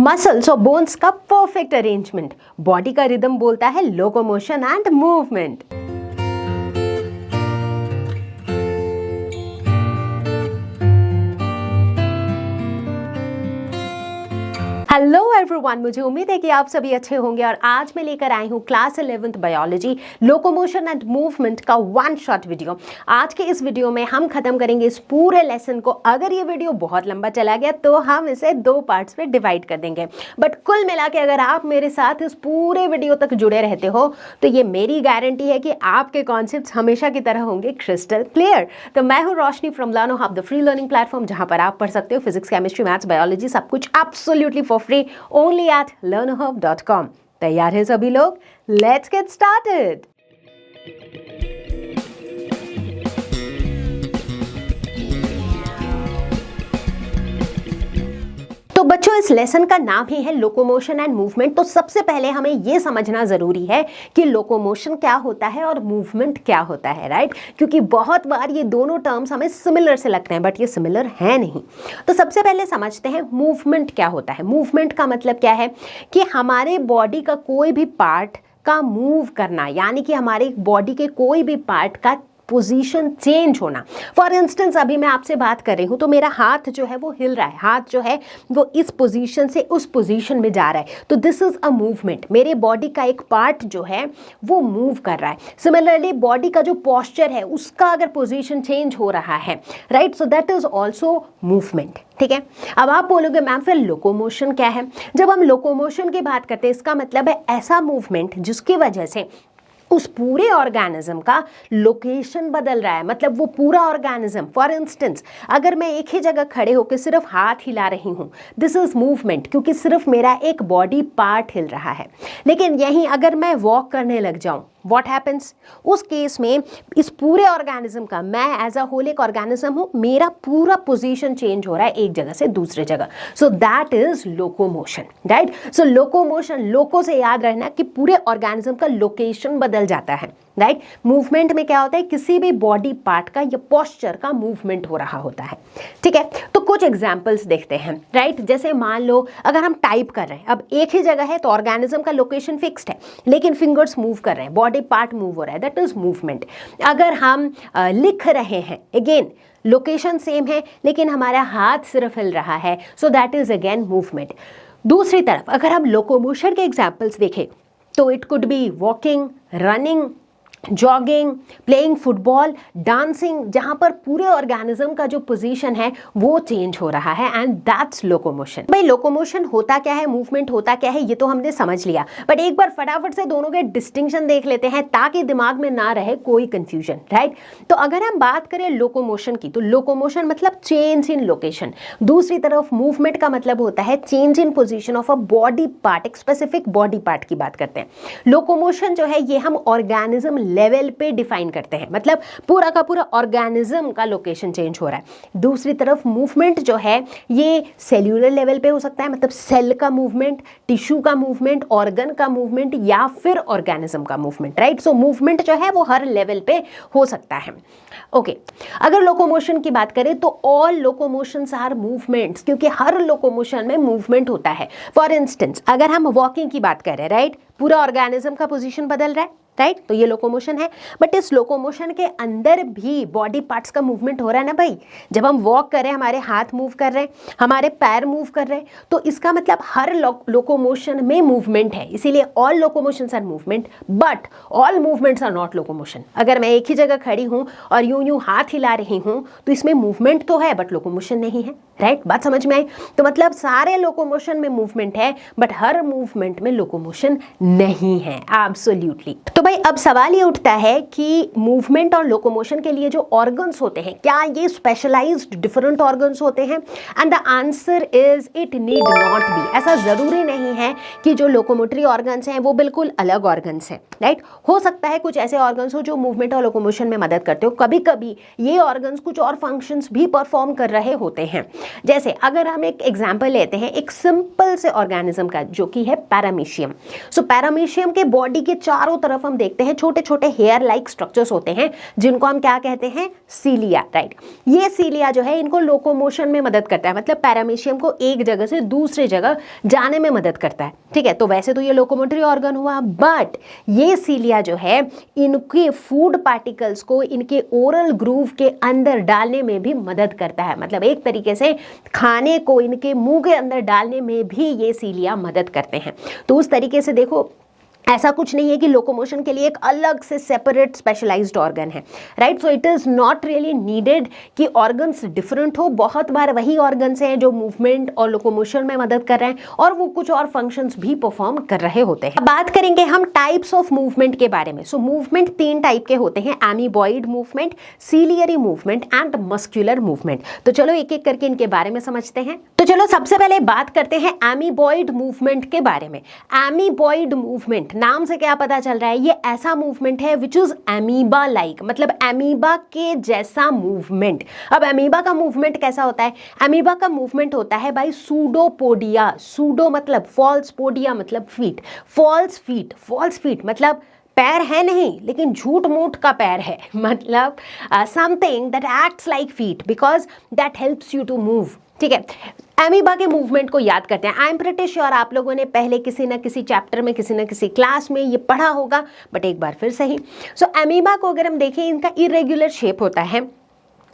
Muscles और bones का perfect arrangement, body का रिदम बोलता है locomotion and movement. Hello everyone, मुझे उम्मीद है कि आप सभी अच्छे होंगे और आज मैं लेकर आई हूँ class 11th biology locomotion and movement का वन शॉट वीडियो। आज के इस वीडियो में हम खत्म करेंगे इस पूरे लेसन को। अगर ये वीडियो बहुत लंबा चला गया तो हम इसे 2 पार्ट्स में डिवाइड कर देंगे, बट कुल मिला के अगर आप मेरे साथ इस पूरे वीडियो तक जुड़े रहते हो तो ये मेरी गारंटी है कि आपके कॉन्सेप्ट्स हमेशा की तरह होंगे क्रिस्टल क्लियर। तो मैं हूँ Roshni from Learno Hub, the free learning platform, जहाँ पर आप पढ़ सकते हो फिजिक्स, केमिस्ट्री, मैथ्स, बायोलॉजी, सब कुछ absolutely for free only at learnerhub.com। तैयार है सभी लोग? Let's get started. तो बच्चों, इस लेसन का नाम ही है लोकोमोशन एंड मूवमेंट। तो सबसे पहले हमें यह समझना जरूरी है कि लोकोमोशन क्या होता है और मूवमेंट क्या होता है, राइट? क्योंकि बहुत बार ये दोनों टर्म्स हमें सिमिलर से लगते हैं, बट ये सिमिलर है नहीं। तो सबसे पहले समझते हैं मूवमेंट क्या होता है। मूवमेंट का मतलब क्या है कि हमारे बॉडी का कोई भी पार्ट का मूव करना, यानी कि हमारे बॉडी के कोई भी पार्ट का पोजीशन चेंज होना। फॉर इंस्टेंस, अभी मैं आपसे बात कर रही हूं तो मेरा हाथ जो है वो हिल रहा है, हाथ जो है वो इस पोजीशन से उस पोजीशन में जा रहा है, तो दिस इज अ मूवमेंट। मेरे बॉडी का एक पार्ट जो है वो मूव कर रहा है। सिमिलरली बॉडी का जो पोस्चर है उसका अगर पोजीशन चेंज हो रहा है, right, so that is also movement. ठीक है, अब आप बोलोगे मैम फिर लोकोमोशन क्या है? जब हम लोकोमोशन की बात करते हैं, इसका मतलब है ऐसा मूवमेंट जिसकी वजह से उस पूरे ऑर्गेनिज्म का लोकेशन बदल रहा है। मतलब वो पूरा ऑर्गेनिज्म, फॉर इंस्टेंस अगर मैं एक ही जगह खड़े होकर सिर्फ हाथ हिला रही हूँ, दिस इज मूवमेंट, क्योंकि सिर्फ मेरा एक बॉडी पार्ट हिल रहा है। लेकिन यहीं अगर मैं वॉक करने लग जाऊं, व्हाट हैपन्स? उस केस में इस पूरे ऑर्गेनिज्म का, मैं एज अ होल एक ऑर्गेनिज्म हूँ, मेरा पूरा पोजीशन चेंज हो रहा है एक जगह से दूसरे जगह। So that is locomotion, right? So locomotion, loco से याद रखना कि पूरे ऑर्गेनिज्म का लोकेशन बदल जाता है, राइट? मूवमेंट में क्या होता है? किसी भी बॉडी पार्ट का या पोस्चर का मूवमेंट हो रहा होता है। ठीक है, तो कुछ एग्जांपल्स देखते हैं, राइट? जैसे मान लो अगर हम टाइप कर रहे हैं, अब एक ही जगह है तो ऑर्गेनिज्म का लोकेशन फिक्स्ड है, लेकिन फिंगर्स मूव कर रहे हैं, बॉडी पार्ट मूव हो रहा है, दैट इज मूवमेंट। अगर हम लिख रहे हैं, अगेन लोकेशन सेम है लेकिन हमारा हाथ सिर्फ हिल रहा है, सो दैट इज अगेन मूवमेंट। दूसरी तरफ अगर हम लोकोमोशन के एग्जाम्पल्स देखें तो it could be walking, running, jogging, playing football, dancing, जहां पर पूरे ऑर्गेनिज्म का जो पोजीशन है वो चेंज हो रहा है, एंड दैट्स लोकोमोशन। भाई लोकोमोशन होता क्या है, मूवमेंट होता क्या है, ये तो हमने समझ लिया, बट एक बार फटाफट से दोनों के डिस्टिंक्शन देख लेते हैं ताकि दिमाग में ना रहे कोई कंफ्यूजन, राइट? तो अगर हम बात करें लोकोमोशन की, तो लोकोमोशन मतलब चेंज इन लोकेशन। दूसरी तरफ मूवमेंट का मतलब होता है change in position of a body part, एक स्पेसिफिक बॉडी पार्ट की बात करते हैं। लोकोमोशन जो है ये हम ऑर्गेनिज्म लेवल पे डिफाइन करते हैं, मतलब पूरा का पूरा ऑर्गेनिज्म का लोकेशन चेंज हो रहा है। दूसरी तरफ मूवमेंट जो है ये सेल्यूलर लेवल पे हो सकता है, मतलब सेल का मूवमेंट, टिश्यू का मूवमेंट, ऑर्गन का मूवमेंट या फिर ऑर्गेनिज्म का मूवमेंट, राइट? सो मूवमेंट जो है वो हर लेवल पे हो सकता है। ओके, अगर लोकोमोशन की बात करें तो ऑल लोकोमोशंस आर मूवमेंट्स, क्योंकि हर लोकोमोशन में मूवमेंट होता है। फॉर इंस्टेंस अगर हम वॉकिंग की बात करें, राइट, पूरा ऑर्गेनिज्म का पोजीशन बदल रहा है, राइट? तो ये लोकोमोशन है, बट इस लोकोमोशन के अंदर भी बॉडी पार्ट्स का मूवमेंट हो रहा है ना भाई। जब हम वॉक कर रहे हैं, हमारे हाथ मूव कर रहे हैं, हमारे पैर मूव कर रहे हैं, तो इसका मतलब हर लोकोमोशन में मूवमेंट है। इसीलिए all locomotions are movement, but all movements are not locomotion. अगर मैं एक ही जगह खड़ी हूं और यूं यूं हाथ हिला रही हूं तो इसमें मूवमेंट तो है बट लोकोमोशन नहीं है, राइट? बात समझ में आई? तो मतलब सारे लोकोमोशन में मूवमेंट है बट हर मूवमेंट में लोकोमोशन नहीं है, एब्सोल्युटली। तो भाई अब सवाल ये उठता है कि मूवमेंट और लोकोमोशन के लिए जो ऑर्गन्स होते हैं, क्या ये स्पेशलाइज्ड डिफरेंट ऑर्गन्स होते हैं? And the answer is it need not be. ऐसा जरूरी नहीं है कि जो लोकोमोटरी ऑर्गन्स हैं वो बिल्कुल अलग ऑर्गन्स हैं, राइट? हो सकता है कुछ ऐसे ऑर्गन्स हो जो मूवमेंट और लोकोमोशन में मदद करते हो। कभी कभी ये ऑर्गन्स कुछ और फंक्शंस भी परफॉर्म कर रहे होते हैं। जैसे अगर हम एक एग्जाम्पल लेते हैं एक सिंपल से ऑर्गेनिज्म का, जो कि है पैरामीशियम। सो पैरामीशियम के बॉडी के चारों तरफ हम हम देखते हैं छोटे छोटे हेयर लाइक स्ट्रक्चर्स होते हैं जिनको हम क्या कहते हैं, सीलिया, राइट। ये सीलिया जो है इनको लोकोमोशन में मदद करता है, मतलब पैरामीशियम को एक जगह से दूसरी जगह जाने में मदद करता है, ठीक है। तो वैसे तो ये लोकोमोटरी ऑर्गन हुआ, बट ये सीलिया जो है इनके फूड पार्टिकल्स को इनके ओरल ग्रूव के अंदर डालने में भी मदद करता है, मतलब एक तरीके से खाने को इनके मुंह के अंदर डालने में भी ये सीलिया मदद करते हैं। तो उस तरीके से देखो, ऐसा कुछ नहीं है कि लोकोमोशन के लिए एक अलग से सेपरेट स्पेशलाइज्ड ऑर्गन है, right. So it is not really needed कि ऑर्गन्स डिफरेंट हो, बहुत बार वही ऑर्गन्स हैं जो मूवमेंट और लोकोमोशन में मदद कर रहे हैं और वो कुछ और फंक्शंस भी परफॉर्म कर रहे होते हैं। बात करेंगे हम टाइप्स ऑफ मूवमेंट के बारे में। सो मूवमेंट 3 टाइप के होते हैं, amoeboid movement, ciliary movement and muscular movement. तो चलो एक एक करके इनके बारे में समझते हैं। तो चलो सबसे पहले बात करते हैं एमीबॉइड मूवमेंट के बारे में। एमीबॉइड मूवमेंट नाम से क्या पता चल रहा है, ये ऐसा मूवमेंट है विच इज एमीबा लाइक, मतलब एमीबा के जैसा मूवमेंट। अब एमीबा का मूवमेंट कैसा होता है, एमीबा का मूवमेंट होता है बाय सूडोपोडिया। सूडो मतलब फॉल्स, पोडिया मतलब feet, false feet. False feet मतलब पैर है नहीं लेकिन झूठ मूठ का पैर है, मतलब something that acts like feet because that helps you to move, ठीक है। एमीबा के मूवमेंट को याद करते हैं। आई एम प्रिटी श्योर आप लोगों ने पहले किसी न किसी चैप्टर में, किसी न किसी क्लास में ये पढ़ा होगा, बट एक बार फिर सही। सो एमीबा को अगर हम देखें, इनका इरेगुलर शेप होता है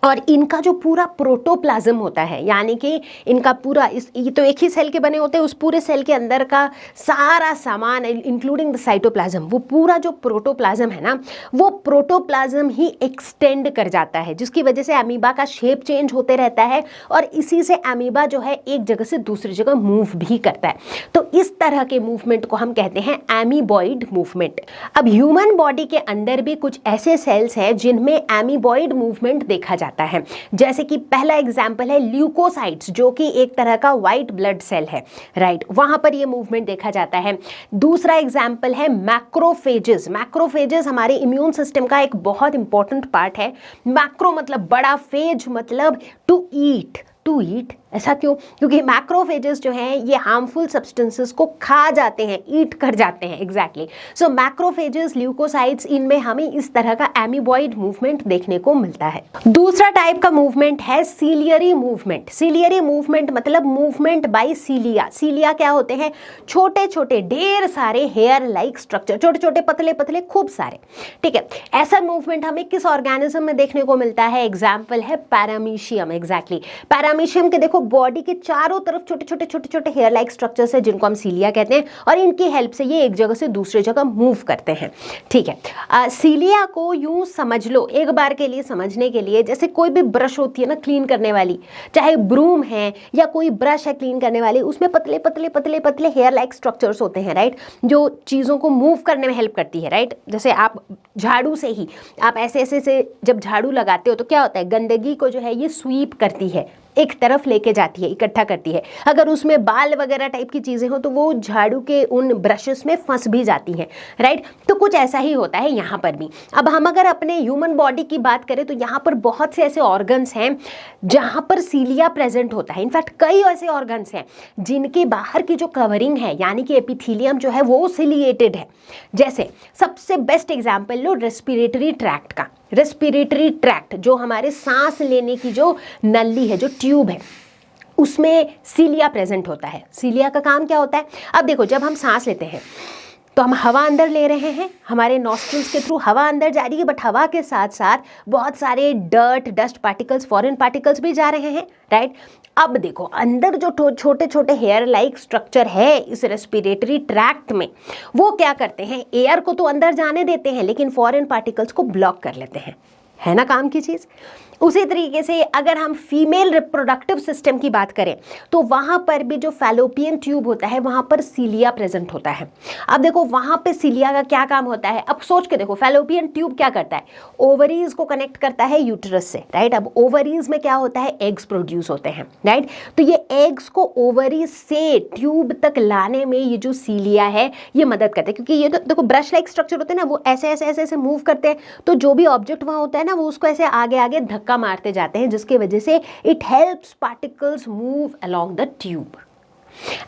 और इनका जो पूरा प्रोटोप्लाज्म होता है, यानी कि इनका पूरा ये तो एक ही सेल के बने होते हैं, उस पूरे सेल के अंदर का सारा सामान इंक्लूडिंग द साइटोप्लाज्म, वो पूरा जो प्रोटोप्लाज्म है ना, वो प्रोटोप्लाज्म ही एक्सटेंड कर जाता है, जिसकी वजह से अमीबा का शेप चेंज होते रहता है और इसी से अमीबा जो है एक जगह से दूसरी जगह मूव भी करता है। तो इस तरह के मूवमेंट को हम कहते हैं एमीबॉइड मूवमेंट। अब ह्यूमन बॉडी के अंदर भी कुछ ऐसे सेल्स हैं जिनमें एमीबॉइड मूवमेंट देखा जाता है, जैसे कि पहला एग्जांपल है ल्यूकोसाइट्स, जो कि एक तरह का व्हाइट ब्लड सेल है, राइट, वहां पर ये मूवमेंट देखा जाता है। दूसरा एग्जांपल है मैक्रोफेजेस। मैक्रोफेजेस हमारे इम्यून सिस्टम का एक बहुत इंपॉर्टेंट पार्ट है। मैक्रो मतलब बड़ा, फेज मतलब टू ईट। टू ईट ऐसा क्यों, क्योंकि मैक्रोफेजेस जो हैं ये हार्मफुल सब्सटेंसेस को खा जाते हैं, ईट कर जाते हैं, एग्जैक्टली। सो मैक्रोफेजेस, ल्यूकोसाइट्स, इनमें हमें इस तरह का एमीबॉइड मूवमेंट देखने को मिलता है। दूसरा टाइप का मूवमेंट है सीलियरी मूवमेंट। सीलियरी मूवमेंट मतलब मूवमेंट बाय सीलिया। सीलिया क्या होते हैं, छोटे छोटे ढेर सारे हेयर लाइक स्ट्रक्चर, छोटे छोटे पतले पतले खूब सारे, ठीक है। ऐसा मूवमेंट हमें किस ऑर्गेनिज्म में देखने को मिलता है, एग्जाम्पल है पैरामीशियम, एग्जैक्टली। पैरामीशियम के देखो बॉडी के चारों तरफ छोटे छोटे छोटे छोटे हेयर लाइक स्ट्रक्चर्स है जिनको हम सीलिया कहते हैं और इनकी हेल्प से ये एक जगह से दूसरी जगह मूव करते हैं, ठीक है। सीलिया को यूं समझ लो, एक बार के लिए समझने के लिए, जैसे कोई भी ब्रश होती है ना क्लीन करने वाली, चाहे ब्रूम है या कोई ब्रश है क्लीन करने वाली, उसमें पतले पतले पतले पतले हेयर लाइक स्ट्रक्चर्स होते हैं, राइट, जो चीज़ों को मूव करने में हेल्प करती है, राइट। जैसे आप झाड़ू से ही आप ऐसे ऐसे से जब झाड़ू लगाते हो तो क्या होता है, गंदगी को जो है ये स्वीप करती है, एक तरफ लेके जाती है, इकट्ठा करती है। अगर उसमें बाल वगैरह टाइप की चीज़ें हो तो वो झाड़ू के उन ब्रशेस में फंस भी जाती हैं, राइट। तो कुछ ऐसा ही होता है यहाँ पर भी। अब हम अगर अपने ह्यूमन बॉडी की बात करें तो यहाँ पर बहुत से ऐसे ऑर्गन्स हैं जहाँ पर सीलिया प्रेजेंट होता है। इनफैक्ट कई ऐसे ऑर्गन्स हैं जिनके बाहर की जो कवरिंग है, यानी कि एपिथीलियम जो है वो सिलिएटेड है। जैसे सबसे बेस्ट एग्जाम्पल लो रेस्पिरेटरी ट्रैक्ट का। रेस्पिरेटरी ट्रैक्ट जो हमारे सांस लेने की जो नली है, जो ट्यूब है, उसमें सीलिया प्रेजेंट होता है। सीलिया का काम क्या होता है, अब देखो जब हम सांस लेते हैं तो हम हवा अंदर ले रहे हैं, हमारे नॉस्ट्रिल्स के थ्रू हवा अंदर जा रही है, बट हवा के साथ साथ बहुत सारे dirt, dust particles, foreign particles भी जा रहे हैं, राइट। अब देखो अंदर जो छोटे छोटे हेयर लाइक स्ट्रक्चर है इस रेस्पिरेटरी ट्रैक्ट में, वो क्या करते हैं, एयर को तो अंदर जाने देते हैं लेकिन फॉरेन पार्टिकल्स को ब्लॉक कर लेते हैं, है ना काम की चीज़। उसी तरीके से अगर हम फीमेल रिप्रोडक्टिव सिस्टम की बात करें तो वहाँ पर भी जो फैलोपियन ट्यूब होता है वहाँ पर सीलिया प्रेजेंट होता है। अब देखो वहाँ पे सीलिया का क्या काम होता है, अब सोच के देखो फैलोपियन ट्यूब क्या करता है, ओवरीज को कनेक्ट करता है यूट्रस से, राइट। अब ओवरीज में क्या होता है, एग्स प्रोड्यूस होते हैं, राइट। तो ये एग्स को ओवरीज से ट्यूब तक लाने में ये जो सीलिया है ये मदद करता है, क्योंकि ये तो देखो ब्रश लाइक स्ट्रक्चर होते हैं ना, वो ऐसे ऐसे ऐसे ऐसे मूव करते हैं, तो जो भी ऑब्जेक्ट वहाँ होता है ना वो उसको ऐसे आगे आगे धक्का मारते जाते हैं, जिसकी वजह से it helps particles move along the tube,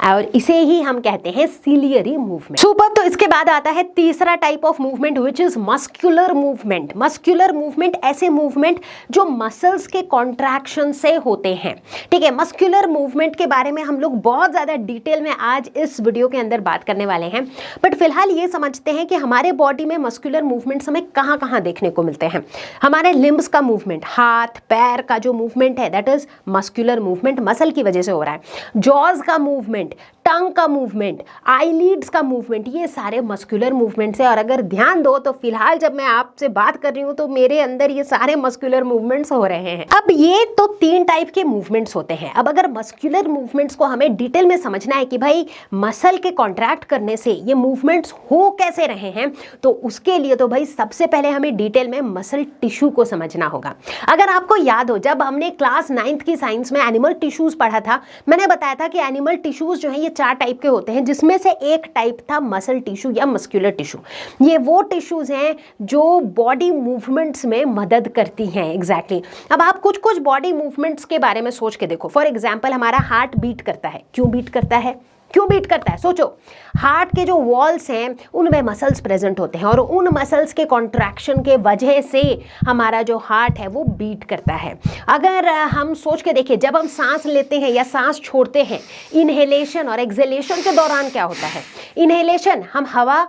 और इसे ही हम कहते हैं सिलियरी मूवमेंट। सुपर। तो इसके बाद आता है तीसरा type of movement which is muscular movement. Muscular movement ऐसे मूवमेंट जो मसल्स के कॉन्ट्रैक्शन से होते हैं, ठीक है। मस्कुलर मूवमेंट के बारे में हम लोग बहुत ज्यादा डिटेल में आज इस वीडियो के अंदर बात करने वाले हैं, बट फिलहाल ये समझते हैं कि हमारे बॉडी में मस्कुलर मूवमेंट्स हमें कहाँ कहाँ देखने को मिलते हैं। हमारे लिम्ब्स का मूवमेंट, हाथ पैर का जो मूवमेंट है that is muscular movement, muscle की वजह से हो रहा है। जॉज का मूवमेंट, टंग का मूवमेंट, आईलिड्स का मूवमेंट, ये सारे मस्कुलर मूवमेंट्स है। और अगर ध्यान दो तो फिलहाल जब मैं आपसे बात कर रही हूं तो मेरे अंदर ये सारे मस्कुलर मूवमेंट्स हो रहे हैं। अब ये तो 3 टाइप के मूवमेंट्स होते हैं। अब अगर मस्कुलर मूवमेंट्स को हमें डिटेल में समझना है कि भाई मसल के कॉन्ट्रैक्ट करने से ये मूवमेंट्स हो कैसे रहे हैं, तो उसके लिए तो भाई सबसे पहले हमें डिटेल में मसल टिश्यू को समझना होगा। अगर आपको याद हो, जब हमने क्लास 9th की साइंस में एनिमल टिश्यूज पढ़ा था, मैंने बताया था कि एनिमल टिश्यूज जो है ये 4 टाइप के होते हैं, जिसमें से एक टाइप था मसल टिश्यू या मस्कुलर टिश्यू। ये वो टिश्यूज हैं जो बॉडी मूवमेंट्स में मदद करती हैं। एग्जैक्टली। अब आप कुछ कुछ बॉडी मूवमेंट्स के बारे में सोच के देखो। फॉर एग्जाम्पल, हमारा हार्ट बीट करता है। क्यों बीट करता है? क्यों बीट करता है? सोचो, हार्ट के जो वॉल्स हैं उनमें मसल्स प्रेजेंट होते हैं और उन मसल्स के कॉन्ट्रैक्शन के वजह से हमारा जो हार्ट है वो बीट करता है। अगर हम सोच के देखें, जब हम सांस लेते हैं या सांस छोड़ते हैं, इनहेलेशन और एक्सहेलेशन के दौरान क्या होता है? इनहेलेशन, हम हवा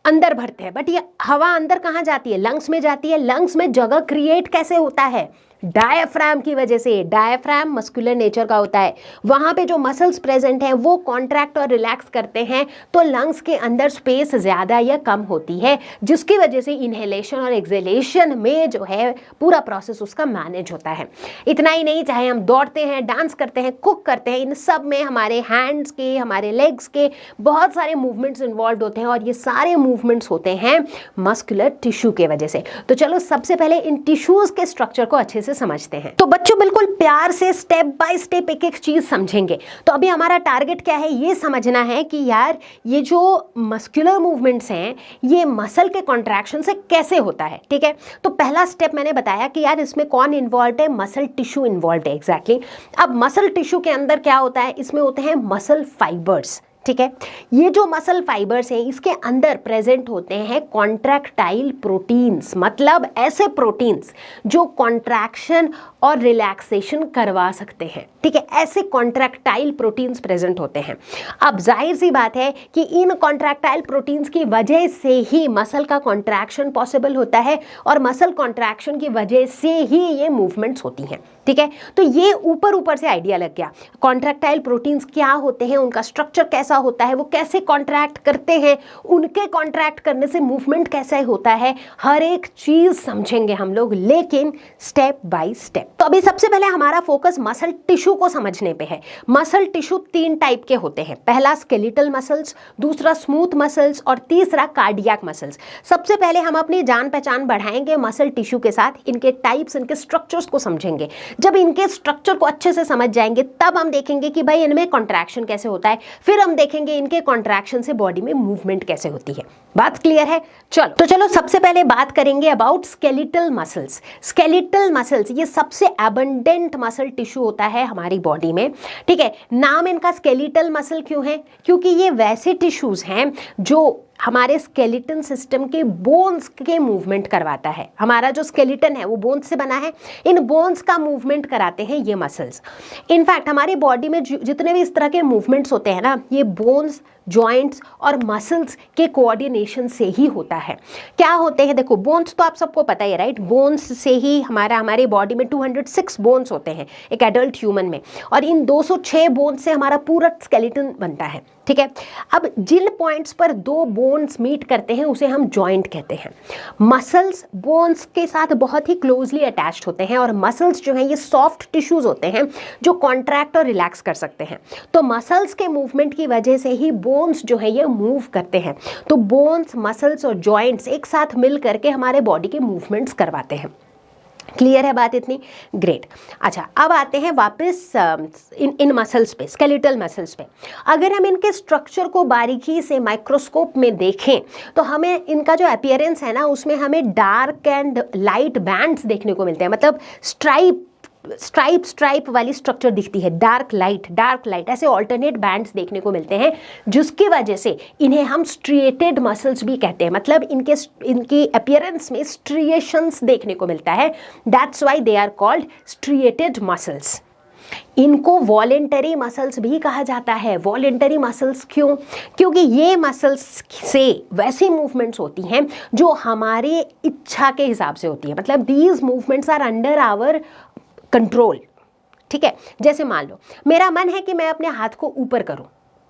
अंदर भरते हैं, बट ये हवा अंदर कहाँ जाती है? लंग्स में जाती है। लंग्स में जगह क्रिएट कैसे होता है? डायफ्राम की वजह से। डायफ्राम मस्कुलर नेचर का होता है। वहाँ पे जो मसल्स प्रेजेंट हैं वो कॉन्ट्रैक्ट और रिलैक्स करते हैं, तो लंग्स के अंदर स्पेस ज़्यादा या कम होती है, जिसकी वजह से इनहेलेशन और एक्सहेलेशन में जो है पूरा प्रोसेस उसका मैनेज होता है। इतना ही नहीं, चाहे हम दौड़ते हैं, डांस करते हैं, कुक करते हैं, इन सब में हमारे हैंड्स के, हमारे लेग्स के बहुत सारे मूवमेंट्स इन्वॉल्व होते हैं और ये सारे मूवमेंट्स होते हैं मस्कुलर टिश्यू के वजह से। तो चलो सबसे पहले इन टिश्यूज के स्ट्रक्चर को अच्छे से समझते हैं। तो बच्चों बिल्कुल प्यार से स्टेप बाय स्टेप एक एक चीज समझेंगे। तो अभी हमारा टारगेट क्या है? ये समझना है कि यार ये जो मस्कुलर मूवमेंट्स हैं ये मसल के कॉन्ट्रैक्शन से कैसे होता है, ठीक है। तो पहला स्टेप मैंने बताया कि यार इसमें कौन इन्वॉल्व है? मसल टिश्यू इन्वॉल्व है। एग्जैक्टली। अब मसल टिश्यू के अंदर क्या होता है? इसमें होते हैं मसल फाइबर्स, ठीक है। ये जो मसल फाइबर्स हैं इसके अंदर प्रेजेंट होते हैं कॉन्ट्रैक्टाइल प्रोटीन्स, मतलब ऐसे प्रोटीन्स जो कॉन्ट्रैक्शन और रिलैक्सेशन करवा सकते हैं, ठीक है। ऐसे कॉन्ट्रैक्टाइल प्रोटीन्स प्रेजेंट होते हैं। अब जाहिर सी बात है कि इन कॉन्ट्रैक्टाइल प्रोटीन्स की वजह से ही मसल का कॉन्ट्रैक्शन पॉसिबल होता है और मसल कॉन्ट्रैक्शन की वजह से ही ये मूवमेंट्स होती हैं, ठीक है। तो ये ऊपर ऊपर से आइडिया लग गया। कॉन्ट्रैक्टाइल प्रोटीन्स क्या होते हैं, उनका स्ट्रक्चर कैसा होता है, वो कैसे कॉन्ट्रैक्ट करते हैं, उनके कॉन्ट्रैक्ट करने से मूवमेंट कैसे होता है, हर एक चीज समझेंगे हम लोग, लेकिन स्टेप बाय स्टेप। तो अभी सबसे पहले हमारा फोकस मसल टिश्यू को समझने पे है। मसल टिश्यू 3 टाइप के होते हैं। पहला स्केलेटल मसल्स, दूसरा स्मूथ मसल्स और तीसरा कार्डियक मसल्स। सबसे पहले हम अपनी जान पहचान बढ़ाएंगे मसल टिश्यू के साथ, इनके टाइप्स, इनके स्ट्रक्चर्स को समझेंगे। जब इनके स्ट्रक्चर को अच्छे से समझ जाएंगे तब हम देखेंगे कि भाई इनमें कॉन्ट्रैक्शन कैसे होता है, फिर हम देखेंगे इनके कॉन्ट्रैक्शन से बॉडी में मूवमेंट कैसे होती है। बात क्लियर है? चलो सबसे पहले बात करेंगे about skeletal muscles. Skeletal muscles ये सबसे एबंडेंट मसल टिश्यू होता है हमारी बॉडी में, ठीक है। नाम इनका स्केलेटल मसल क्यों है? क्योंकि ये वैसे टिश्यूज हैं जो हमारे स्केलेटन सिस्टम के बोन्स के मूवमेंट करवाता है। हमारा जो स्केलेटन है वो बोन्स से बना है, इन बोन्स का मूवमेंट कराते हैं ये मसल्स। इनफैक्ट हमारी बॉडी में जितने भी इस तरह के मूवमेंट्स होते हैं ना, ये बोन्स, जॉइंट्स और मसल्स के कोऑर्डिनेशन से ही होता है। क्या होते हैं? देखो, बोन्स तो आप सबको पता है, राइट। बोन्स से ही हमारे बॉडी में 206 बोन्स होते हैं एक एडल्ट ह्यूमन में, और इन 206 बोन्स से हमारा पूरा स्केलेटन बनता है, ठीक है। अब जिन पॉइंट्स पर 2 बोन्स मीट करते हैं उसे हम जॉइंट कहते हैं। मसल्स बोन्स के साथ बहुत ही क्लोजली अटैच्ड होते हैं और मसल्स जो हैं ये सॉफ्ट टिश्यूज होते हैं जो कॉन्ट्रैक्ट और रिलैक्स कर सकते हैं। तो मसल्स के मूवमेंट की वजह से ही बोन्स जो है ये मूव करते हैं। तो बोन्स, मसल्स और जॉइंट्स एक साथ मिल करके हमारे बॉडी के मूवमेंट्स करवाते हैं। क्लियर है बात इतनी? ग्रेट। अच्छा, अब आते हैं वापस इन मसल्स पे, स्केलेटल मसल्स पे। अगर हम इनके स्ट्रक्चर को बारीकी से माइक्रोस्कोप में देखें तो हमें इनका जो अपीयरेंस है ना, उसमें हमें डार्क एंड लाइट बैंड्स देखने को मिलते हैं, मतलब स्ट्राइप स्ट्राइप स्ट्राइप वाली स्ट्रक्चर दिखती है, डार्क लाइट ऐसे ऑल्टरनेट बैंड्स देखने को मिलते हैं, जिसकी वजह से इन्हें हम स्ट्रिएटेड मसल्स भी कहते हैं। मतलब इनकी अपीयरेंस में स्ट्रिएशंस देखने को मिलता है, that's why they are called striated muscles. इनको वॉलेंटरी मसल्स भी कहा जाता है। वॉलेंटरी मसल्स क्यों? क्योंकि ये मसल्स से वैसी मूवमेंट्स होती हैं जो हमारे इच्छा के हिसाब से होती है। मतलब these movements are under our control. ठीक है, जैसे मान लो मेरा मन है कि मैं अपने हाथ को ऊपर करूं,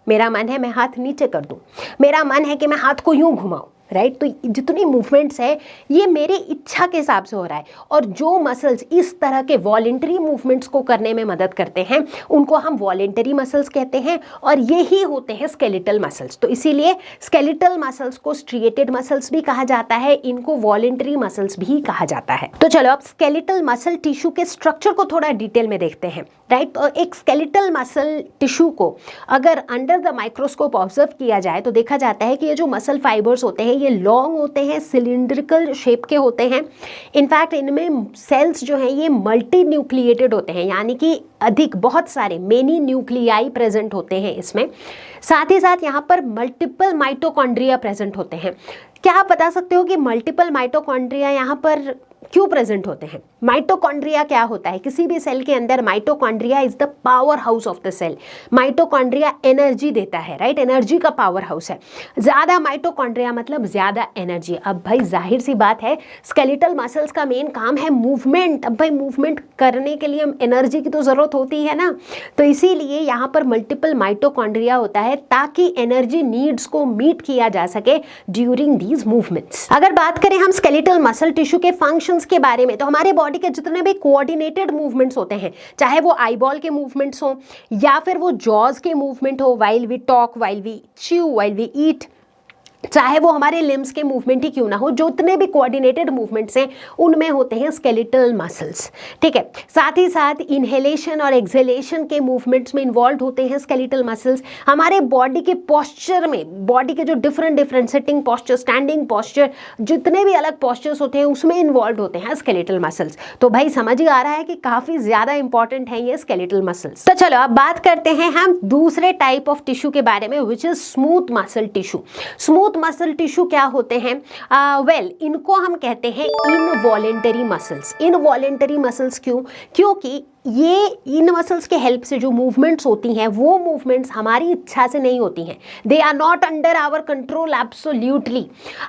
मेरा मन है मैं हाथ नीचे कर दूं, मेरा मन है कि मैं हाथ को यूं घुमाऊं, राइट? तो जितनी मूवमेंट्स है ये मेरे इच्छा के हिसाब से हो रहा है, और जो मसल्स इस तरह के वॉलेंटरी मूवमेंट्स को करने में मदद करते हैं उनको हम वॉलेंटरी मसल्स कहते हैं, और यही होते हैं स्केलेटल मसल्स। तो इसीलिए स्केलेटल मसल्स को स्ट्रिएटेड मसल्स भी कहा जाता है, इनको वॉलेंटरी मसल्स भी कहा जाता है। तो चलो अब स्केलेटल मसल टिश्यू के स्ट्रक्चर को थोड़ा डिटेल में देखते हैं, राइट? तो एक स्केलेटल मसल टिश्यू को अगर अंडर द माइक्रोस्कोप ऑब्जर्व किया जाए तो देखा जाता है कि ये जो मसल फाइबर्स होते हैं ये लॉन्ग होते हैं, सिलिंड्रिकल शेप के होते हैं। इनफैक्ट इनमें सेल्स जो हैं ये मल्टी न्यूक्लिएटेड होते हैं, यानी कि अधिक बहुत सारे मेनी न्यूक्लियाई प्रेजेंट होते हैं इसमें। साथ ही साथ यहाँ पर मल्टीपल माइटोकॉन्ड्रिया प्रेजेंट होते हैं। क्या आप बता सकते हो कि मल्टीपल माइटोकॉन्ड्रिया यहाँ पर क्यों प्रेजेंट होते हैं? माइटोकॉन्ड्रिया क्या होता है? किसी भी सेल के अंदर mitochondria is the power house of the cell. Mitochondria energy देता है, राइट? एनर्जी का पावर हाउस है। ज्यादा माइटोकॉन्ड्रिया मतलब ज्यादा एनर्जी। अब भाई जाहिर सी बात है स्केलेटल मसल्स का मेन काम है मूवमेंट। अब भाई मूवमेंट करने के लिए एनर्जी की तो जरूरत होती है ना, तो इसीलिए यहाँ पर मल्टीपल माइटोकॉन्ड्रिया होता है ताकि एनर्जी नीड्स को मीट किया जा सके ड्यूरिंग दीज मूवमेंट्स। अगर बात करें हम स्केलेटल मसल टिश्यू के फंक्शंस के बारे में, तो हमारे बॉडी के जितने भी कोऑर्डिनेटेड मूवमेंट्स होते हैं, चाहे वो आईबॉल के मूवमेंट्स हो या फिर वो जॉज के मूवमेंट हो, while we talk, while we chew, while we eat, चाहे वो हमारे लिम्स के मूवमेंट ही क्यों ना हो, जो इतने भी कोऑर्डिनेटेड मूवमेंट्स हैं उनमें होते हैं स्केलेटल मसल्स। ठीक है, साथ ही साथ इनहेलेशन और एक्सहेलेशन के मूवमेंट्स में इन्वॉल्व होते हैं स्केलेटल मसल्स। हमारे बॉडी के पोस्चर में, बॉडी के जो different sitting posture, standing posture, जितने भी अलग पोस्चर्स होते हैं उसमें इन्वॉल्व होते हैं स्केलेटल मसल्स। तो भाई समझ ही आ रहा है कि काफी ज्यादा इंपॉर्टेंट है ये स्केलेटल मसल्स। तो चलो अब बात करते हैं हम दूसरे टाइप ऑफ टिश्यू के बारे में, which is smooth muscle tissue. Smooth muscle tissue क्या होते हैं? इनको हम कहते हैं इनवॉलेंटरी मसल्स। इनवॉलेंटरी मसल्स क्यों? क्योंकि ये इन मसल्स के हेल्प से जो मूवमेंट्स होती हैं वो मूवमेंट्स हमारी इच्छा से नहीं होती हैं। They are not under our control absolutely.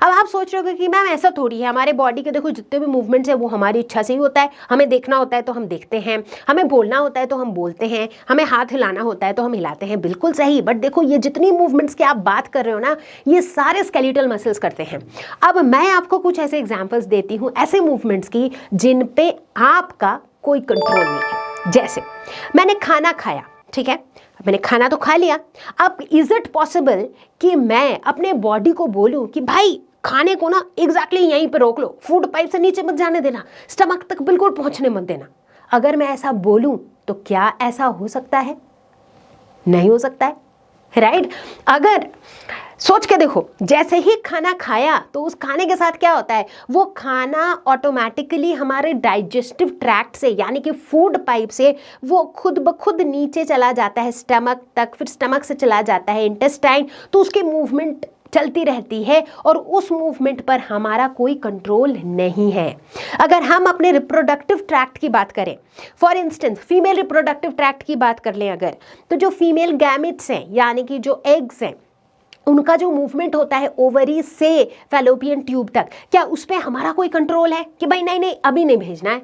अब आप सोच रहे हो कि मैम ऐसा थोड़ी है, हमारे बॉडी के देखो जितने भी मूवमेंट्स है वो हमारी इच्छा से ही होता है। हमें देखना होता है तो हम देखते हैं, हमें बोलना होता है तो हम बोलते हैं, हमें हाथ हिलाना होता है तो हम हिलाते हैं। बिल्कुल सही, बट देखो ये जितनी मूवमेंट्स की आप बात कर रहे हो ना, ये सारे स्केलेटल मसल्स करते हैं। अब मैं आपको कुछ ऐसे एग्जाम्पल्स देती हूँ ऐसे मूवमेंट्स की जिन पे आपका कोई कंट्रोल नहीं है। जैसे मैंने खाना खाया, ठीक है, मैंने खाना तो खा लिया। अब इज इट पॉसिबल कि मैं अपने बॉडी को बोलूं कि भाई खाने को ना एग्जैक्टली यहीं पे रोक लो, फूड पाइप से नीचे मत जाने देना, स्टमक तक बिल्कुल पहुंचने मत देना। अगर मैं ऐसा बोलूं तो क्या ऐसा हो सकता है? नहीं हो सकता है, राइट? अगर सोच के देखो, जैसे ही खाना खाया तो उस खाने के साथ क्या होता है, वो खाना ऑटोमेटिकली हमारे डाइजेस्टिव ट्रैक्ट से यानी कि फूड पाइप से वो खुद ब खुद नीचे चला जाता है स्टमक तक, फिर स्टमक से चला जाता है इंटेस्टाइन। तो उसकी मूवमेंट चलती रहती है और उस मूवमेंट पर हमारा कोई कंट्रोल नहीं है। अगर हम अपने रिप्रोडक्टिव ट्रैक्ट की बात करें, for instance female reproductive tract की बात कर लें अगर, तो जो फीमेल गैमेट्स हैं यानी कि जो एग्स हैं, उनका जो मूवमेंट होता है ओवरी से फैलोपियन ट्यूब तक, क्या उस पर हमारा कोई कंट्रोल है कि भाई नहीं नहीं अभी नहीं भेजना है,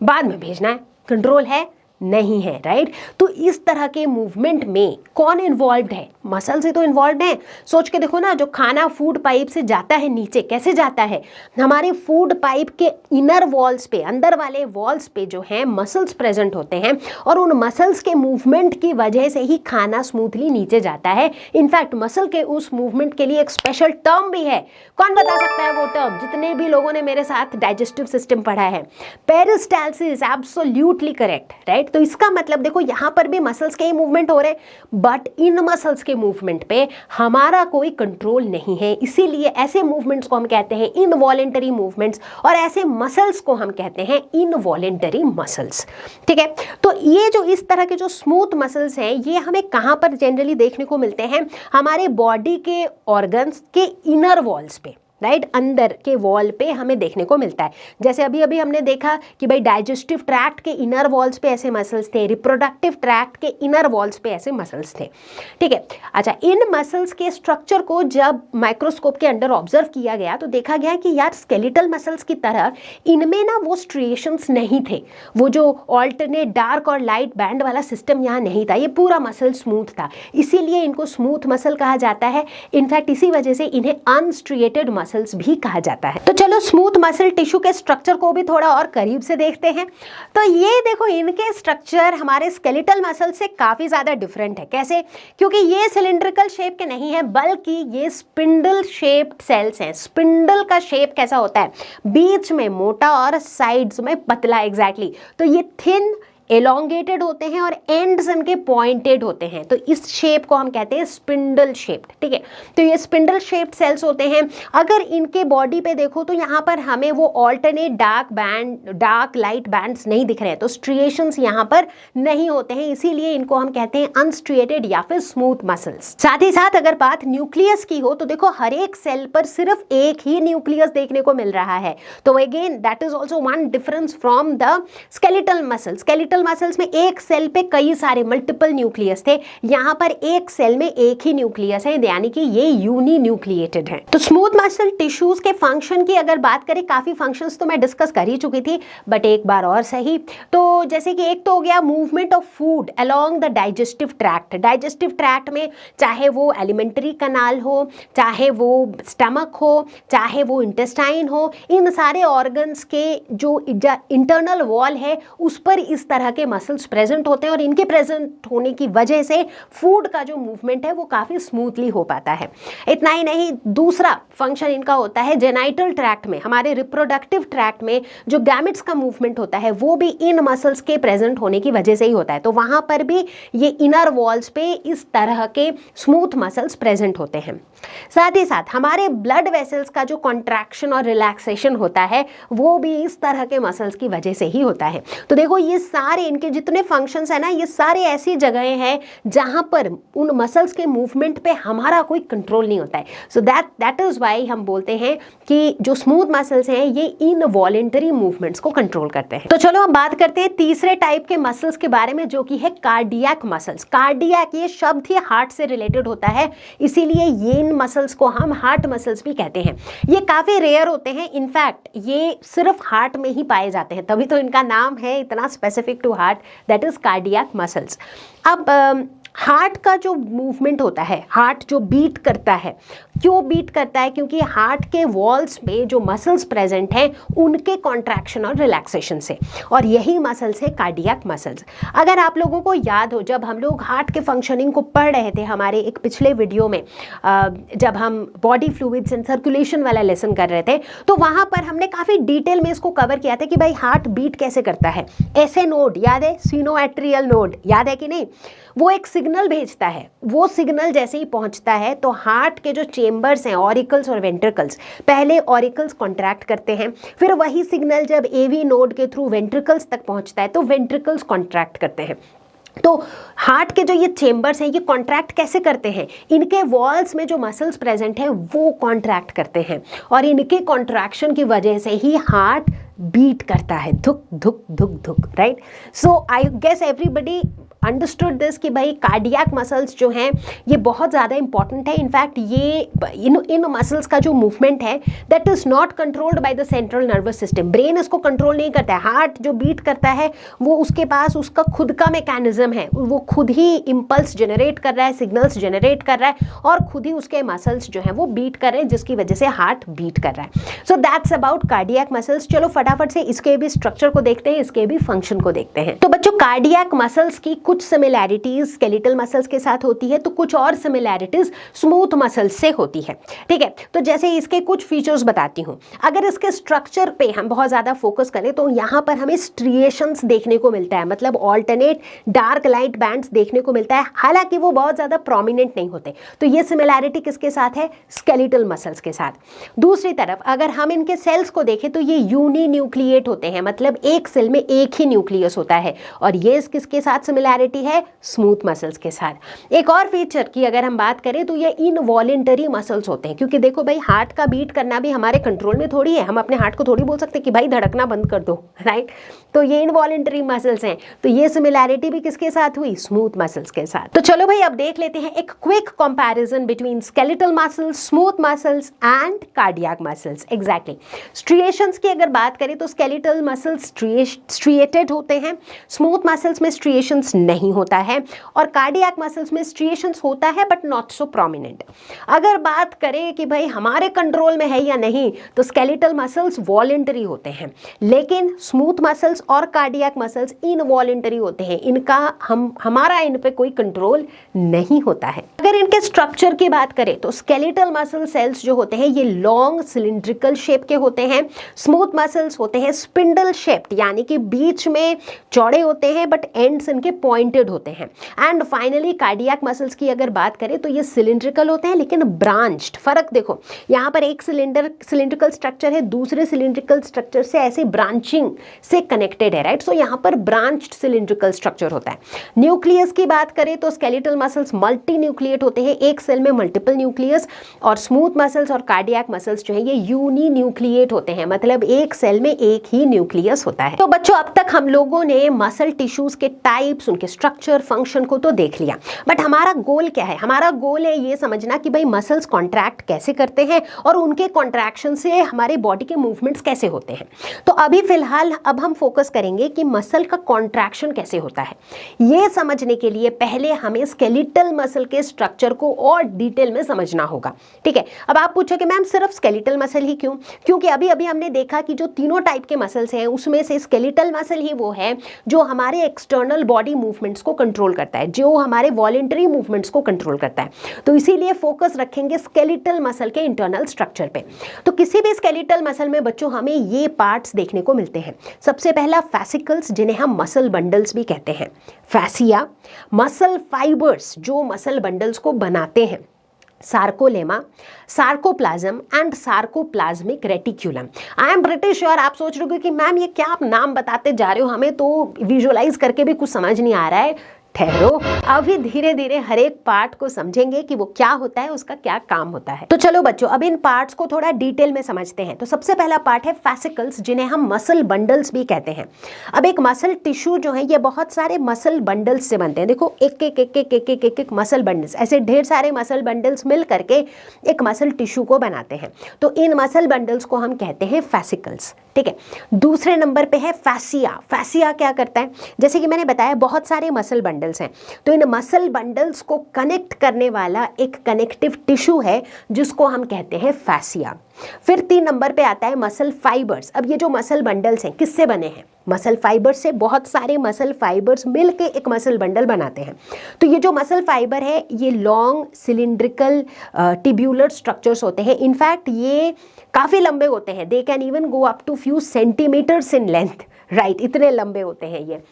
बाद में भेजना है? कंट्रोल है? नहीं है, राइट? तो इस तरह के मूवमेंट में कौन इन्वॉल्व्ड है? मसल से तो इन्वॉल्व्ड है। सोच के देखो ना, जो खाना फूड पाइप से जाता है नीचे, कैसे जाता है? हमारे फूड पाइप के इनर वॉल्स पे, अंदर वाले वॉल्स पे जो है मसल्स प्रेजेंट होते हैं और उन मसल्स के मूवमेंट की वजह से ही खाना स्मूथली नीचे जाता है। इनफैक्ट मसल के उस मूवमेंट के लिए एक स्पेशल टर्म भी है। कौन बता सकता है वो टर्म? जितने भी लोगों ने मेरे साथ डाइजेस्टिव सिस्टम पढ़ा है, पेरिस्टालसिस, एब्सोल्युटली करेक्ट, राइट? तो इसका मतलब देखो यहाँ पर भी मसल्स के ही मूवमेंट हो रहे हैं, बट इन मसल्स के मूवमेंट पे हमारा कोई कंट्रोल नहीं है, इसीलिए ऐसे मूवमेंट्स को हम कहते हैं इनवॉलेंटरी मूवमेंट्स, और ऐसे मसल्स को हम कहते हैं इनवॉलेंटरी मसल्स। ठीक है, तो ये जो इस तरह के जो स्मूथ मसल्स हैं ये हमें कहाँ पर जनरली देखने को मिलते हैं? हमारे बॉडी के ऑर्गन्स के इनर वॉल्स पे, राइट, अंदर के वॉल पे हमें देखने को मिलता है। जैसे अभी अभी हमने देखा कि भाई डाइजेस्टिव ट्रैक्ट के इनर वॉल्स पे ऐसे मसल्स थे, रिप्रोडक्टिव ट्रैक्ट के इनर वॉल्स पे ऐसे मसल्स थे। ठीक है, अच्छा, इन मसल्स के स्ट्रक्चर को जब माइक्रोस्कोप के अंडर ऑब्जर्व किया गया तो देखा गया कि यार स्केलेटल मसल्स की तरह इनमें ना वो स्ट्रिएशंस नहीं थे, वो जो ऑल्टरनेट डार्क और लाइट बैंड वाला सिस्टम यहाँ नहीं था, ये पूरा मसल स्मूथ था, इसीलिए इनको स्मूथ मसल कहा जाता है। इनफैक्ट इसी वजह से इन्हें अनस्ट्रिएटेड मसल्स भी कहा जाता है। तो चलो स्मूथ मसल टिश्यू के स्ट्रक्चर को भी थोड़ा और करीब से देखते हैं। तो ये देखो, इनके स्ट्रक्चर हमारे स्केलेटल मसल से काफी ज्यादा डिफरेंट है। कैसे? क्योंकि ये सिलिंड्रिकल शेप के नहीं है, बल्कि ये स्पिंडल शेप्ड सेल्स हैं। स्पिंडल का शेप कैसा होता है? बीच में मोटा और साइड्स में पतला। एग्जैक्टली, तो ये थिन एलोंगेटेड होते हैं और एंड्स इनके पॉइंटेड होते हैं, तो इस शेप को हम कहते हैं स्पिंडल शेप्ड। ठीक है, तो ये स्पिंडल शेप्ड सेल्स होते हैं। अगर इनके बॉडी पे देखो तो यहाँ पर हमें वो ऑल्टरनेट डार्क लाइट बैंड्स नहीं दिख रहे हैं, तो स्ट्रिएशंस यहाँ पर नहीं होते हैं, इसीलिए इनको हम कहते हैं अनस्ट्रिएटेड या फिर स्मूथ मसल्स। साथ ही साथ अगर बात न्यूक्लियस की हो तो देखो हर एक सेल पर सिर्फ एक ही न्यूक्लियस देखने को मिल रहा है, तो again that is also one difference from the skeletal muscles. Skeletal muscles में एक सेल पे कई सारे मल्टीपल न्यूक्लियस थे, यहाँ पर एक सेल में एक ही न्यूक्लियस है, यानी कि ये यूनी न्यूक्लिएटेड है। तो स्मूथ मसल टिश्यूज के फंक्शन की अगर बात करें, काफी फंक्शंस तो मैं डिस्कस कर ही चुकी थी, बट एक बार और सही। तो जैसे कि एक तो हो गया movement of food along the digestive tract. Digestive tract में चाहे वो एलिमेंट्री कनाल हो, चाहे वो स्टमक हो, चाहे वो इंटेस्टाइन हो, इन सारे ऑर्गन्स के जो इंटरनल वॉल है उस पर इस तरह के मसल्स प्रेजेंट होते हैं, और इनके प्रेजेंट होने की वजह से फूड का जो मूवमेंट है वो काफी स्मूथली हो पाता है। इतना ही नहीं, दूसरा फंक्शन इनका होता है जेनाइटल ट्रैक्ट में, हमारे रिप्रोडक्टिव ट्रैक्ट में जो गैमेट्स का मूवमेंट होता है वो भी इन मसल्स के प्रेजेंट होने की वजह से ही होता है, तो वहां पर भी ये इनर वॉल्स पे इस तरह के स्मूथ मसल्स प्रेजेंट होते हैं। साथ ही साथ हमारे ब्लड वेसल्स का जो कॉन्ट्रैक्शन और रिलैक्सेशन होता है वो भी इस तरह के मसल्स की वजह से ही होता है। तो देखो ये सारे इनके जितने फंक्शंस है ना, ये सारे ऐसी जगहें हैं जहां पर उन मसल्स के मूवमेंट पे हमारा कोई कंट्रोल नहीं होता है। सो दैट इज व्हाई हम बोलते हैं कि जो स्मूथ मसल्स हैं ये इनवॉलेंटरी मूवमेंट्स को कंट्रोल करते हैं। तो चलो हम बात करते हैं तीसरे टाइप के मसल्स के बारे में, जो कि है कार्डियक मसल्स। कार्डियक ये शब्द ही हार्ट से रिलेटेड होता है, इसीलिए ये इन मसल्स को हम हार्ट मसल्स भी कहते हैं। ये काफी रेयर होते हैं, इनफैक्ट ये सिर्फ हार्ट में ही पाए जाते हैं, तभी तो इनका नाम है इतना specific to heart, that is cardiac muscles. अब हार्ट का जो मूवमेंट होता है, हार्ट जो बीट करता है, क्यों बीट करता है? क्योंकि हार्ट के वॉल्स में जो मसल्स प्रेजेंट हैं उनके कॉन्ट्रैक्शन और रिलैक्सेशन से, और यही मसल्स है कार्डियक मसल्स। अगर आप लोगों को याद हो, जब हम लोग हार्ट के फंक्शनिंग को पढ़ रहे थे हमारे एक पिछले वीडियो में, जब हम बॉडी फ्लूइड्स एंड सर्कुलेशन वाला लेसन कर रहे थे, तो वहां पर हमने काफी डिटेल में इसको कवर किया था कि भाई हार्ट बीट कैसे करता है। ऐसे नोड याद है, सिनोएट्रियल नोड याद है कि नहीं? वो एक सिग्नल भेजता है, वो सिग्नल जैसे ही पहुंचता है तो हार्ट के जो चेंबर्स हैं, ऑरिकल्स और वेंट्रिकल्स, पहले ऑरिकल्स कॉन्ट्रैक्ट करते हैं, फिर वही सिग्नल जब एवी नोड के थ्रू वेंट्रिकल्स तक पहुंचता है तो वेंट्रिकल्स कॉन्ट्रैक्ट करते हैं। तो हार्ट के जो ये चेंबर्स हैं ये कॉन्ट्रैक्ट कैसे करते हैं? इनके वॉल्स में जो मसल्स प्रेजेंट हैं वो कॉन्ट्रैक्ट करते हैं, और इनके कॉन्ट्रैक्शन की वजह से ही हार्ट बीट करता है, धुक धुक धुक धुक, right? So I guess everybody understood this कि भाई कार्डियक मसल्स जो हैं ये बहुत ज़्यादा इंपॉर्टेंट है। इनफैक्ट ये इन मसल्स का जो मूवमेंट है that is not controlled by the central nervous system. Brain इसको कंट्रोल नहीं करता है। हार्ट जो बीट करता है वो उसके पास उसका खुद का मैकेनिज्म है, वो खुद ही इम्पल्स जनरेट कर रहा है, सिग्नल्स जनरेट कर रहा है, और खुद ही उसके मसल्स जो हैं वो बीट कर रहे हैं, जिसकी वजह से हार्ट बीट कर रहा है। So that's about cardiac muscles. चलो फटाफट से इसके भी स्ट्रक्चर को देखते हैं, इसके भी फंक्शन को देखते हैं। तो बच्चों कार्डियक मसल्स की कुछ सिमिलैरिटीज स्केलेटल मसल्स के साथ होती है, तो कुछ और सिमिलैरिटीज स्मूथ मसल्स से होती है। ठीक है, तो जैसे इसके कुछ फीचर्स बताती हूँ। अगर इसके स्ट्रक्चर पे हम बहुत ज्यादा फोकस करें तो यहाँ पर हमें स्ट्रिएशंस देखने को मिलता है, मतलब ऑल्टरनेट डार्क लाइट बैंड्स देखने को मिलता है, हालांकि वो बहुत ज्यादा प्रोमिनेंट नहीं होते। तो ये सिमिलैरिटी किसके साथ है? स्केलेटल मसल्स के साथ। दूसरी तरफ अगर हम इनके सेल्स को देखें तो ये यूनी न्यूक्लिएट होते हैं, मतलब एक सेल में एक ही न्यूक्लियस होता है, और ये किसके साथ सिमिलैरिटी है? स्मूथ मसल्स के साथ। एक और फीचर की अगर हम बात करें तो ये इनवॉलेंटरी मसल्स होते हैं, क्योंकि देखो भाई हार्ट का बीट करना भी हमारे कंट्रोल में थोड़ी है, हम अपने हार्ट को थोड़ी बोल सकते कि भाई धड़कना बंद कर दो, राइट? तो ये इनवॉलेंटरी मसल्स हैं, तो ये सिमिलैरिटी भी किसके साथ हुई? स्मूथ मसल्स के साथ। तो चलो भाई अब देख लेते हैं एक quick comparison between skeletal muscles, smooth muscles and cardiac muscles. Exactly striations की अगर बात करें तो स्केलेटल मसल्स स्ट्रिएटेड होते हैं, स्मूथ मसल्स में स्ट्रिएशंस नहीं होता है, और कार्डियक मसल्स में स्ट्रिएशंस होता है बट नॉट सो प्रोमिनेंट। अगर बात करें कि भाई हमारे कंट्रोल में है या नहीं, तो स्केलेटल मसल्स वॉलेंटरी होते हैं, लेकिन स्मूथ मसल्स और कार्डियक मसल्स इनवॉलेंटरी होते हैं, इनका हमारा इन पे कोई कंट्रोल नहीं होता है। अगर इनके स्ट्रक्चर की बात करें तो स्केलेटल मसल सेल्स जो होते हैं ये लॉन्ग सिलिंड्रिकल शेप के होते हैं, स्मूथ मसल्स होते हैं स्पिंडल शेप्ड, यानी कि बीच में चौड़े होते हैं बट एंड्स इनके पॉइंटेड होते हैं। एंड फाइनली कार्डियक मसल्स की अगर बात करें तो ये सिलिंड्रिकल होते हैं लेकिन ब्रांच्ड। फर्क देखो, यहाँ पर एक सिलिंड्रिकल स्ट्रक्चर है, दूसरे सिलिंड्रिकल स्ट्रक्चर से ऐसे ब्रांचिंग से कनेक्टेड है, राइट? सो यहाँ पर ब्रांच्ड सिलिंड्रिकल स्ट्रक्चर होता है। न्यूक्लियस की बात करें तो स्केलेटल मसल्स मल्टी न्यूक्लिएट होते हैं, एक सेल में मल्टीपल न्यूक्लियस, और स्मूथ मसल्स और कार्डियक मसल्स जो है ये यूनी न्यूक्लिएट होते हैं, मतलब एक सेल में एक ही न्यूक्लियस होता है। तो बच्चों अब तक हम लोगों ने मसल टिश्यूज के टाइप्स, उनके स्ट्रक्चर, फंक्शन को तो देख लिया, बट हमारा गोल क्या है? हमारा गोल है ये समझना कि भाई मसल्स कॉन्ट्रैक्ट कैसे करते हैं और उनके कॉन्ट्रैक्शन से हमारे बॉडी के मूवमेंट्स कैसे होते हैं। तो अभी फिलहाल अब हम फोकस करेंगे कि मसल का कॉन्ट्रैक्शन कैसे होता है। ये समझने के लिए पहले हमें स्केलेटल मसल के स्ट्रक्चर को और डिटेल में समझना होगा। ठीक है, अब आप पूछोगे मैम सिर्फ स्केलेटल मसल ही क्यों? क्योंकि अभी अभी हमने देखा कि जो तीनों टाइप के मसल्स हैं उसमें से स्केलेटल मसल ही वो है जो हमारे एक्सटर्नल बॉडी मूवमेंट्स को कंट्रोल करता है, जो हमारे वॉलेंटरी मूवमेंट्स को कंट्रोल करता है। तो इसीलिए फोकस रखेंगे स्केलेटल मसल के इंटरनल स्ट्रक्चर पे। तो किसी भी स्केलेटल मसल में बच्चों हमें ये पार्ट्स देखने को मिलते हैं। सबसे पहला फैसिकल्स, जिन्हें हम मसल बंडल्स भी कहते हैं, फैसिया, मसल फाइबर्स जो मसल बंडल्स को बनाते हैं, sarcolemma, sarcoplasm and sarcoplasmic reticulum. I am pretty sure आप सोच रहे हो कि मैम ये क्या आप नाम बताते जा रहे हो, हमें तो विजुअलाइज करके भी कुछ समझ नहीं आ रहा है। ठहरो, अभी धीरे धीरे हर एक पार्ट को समझेंगे कि वो क्या होता है, उसका क्या काम होता है। तो चलो बच्चों अब इन पार्ट्स को थोड़ा डिटेल में समझते हैं। तो सबसे पहला पार्ट है फैसिकल्स, जिन्हें हम मसल बंडल्स भी कहते हैं। अब एक मसल टिश्यू जो है ये बहुत सारे मसल बंडल्स से बनते हैं। देखो एक एक एक एक एक एक एक एक मसल बंडल्स, ऐसे ढेर सारे मसल बंडल्स मिल करके एक मसल टिश्यू को बनाते हैं। तो इन मसल बंडल्स को हम कहते हैं फैसिकल्स। ठीक है, दूसरे नंबर पे है फैसिया। फैसिया क्या करता है? जैसे कि मैंने बताया बहुत सारे मसल बंडल्स हैं, तो इन मसल बंडल्स को कनेक्ट करने वाला एक कनेक्टिव टिश्यू है जिसको हम कहते हैं फैसिया। फिर 3 नंबर पे आता है मसल फाइबर्स। अब ये जो मसल बंडल्स हैं किससे बने हैं? मसल फाइबर्स से। बहुत सारे मसल फाइबर्स मिलके एक मसल बंडल बनाते हैं। तो ये जो मसल फाइबर है ये लॉन्ग सिलिंड्रिकल टिब्यूलर स्ट्रक्चर्स होते हैं। इनफैक्ट ये काफ़ी लंबे होते हैं, they can even go up to few centimetres in length, right? इतने लंबे होते हैं ये।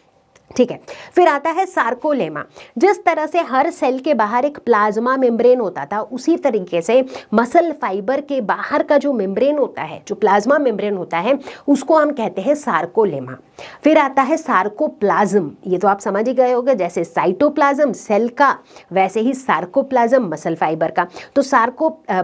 ठीक है, फिर आता है सार्कोलेमा। जिस तरह से हर सेल के बाहर एक प्लाज्मा मेम्ब्रेन होता था, उसी तरीके से मसल फाइबर के बाहर का जो मेम्ब्रेन होता है, जो प्लाज्मा मेम्ब्रेन होता है, उसको हम कहते हैं सार्कोलेमा। फिर आता है सार्कोप्लाज्म। ये तो आप समझ ही गए होंगे, जैसे साइटोप्लाज्म सेल का, वैसे ही सार्कोप्लाज्म मसल फाइबर का। तो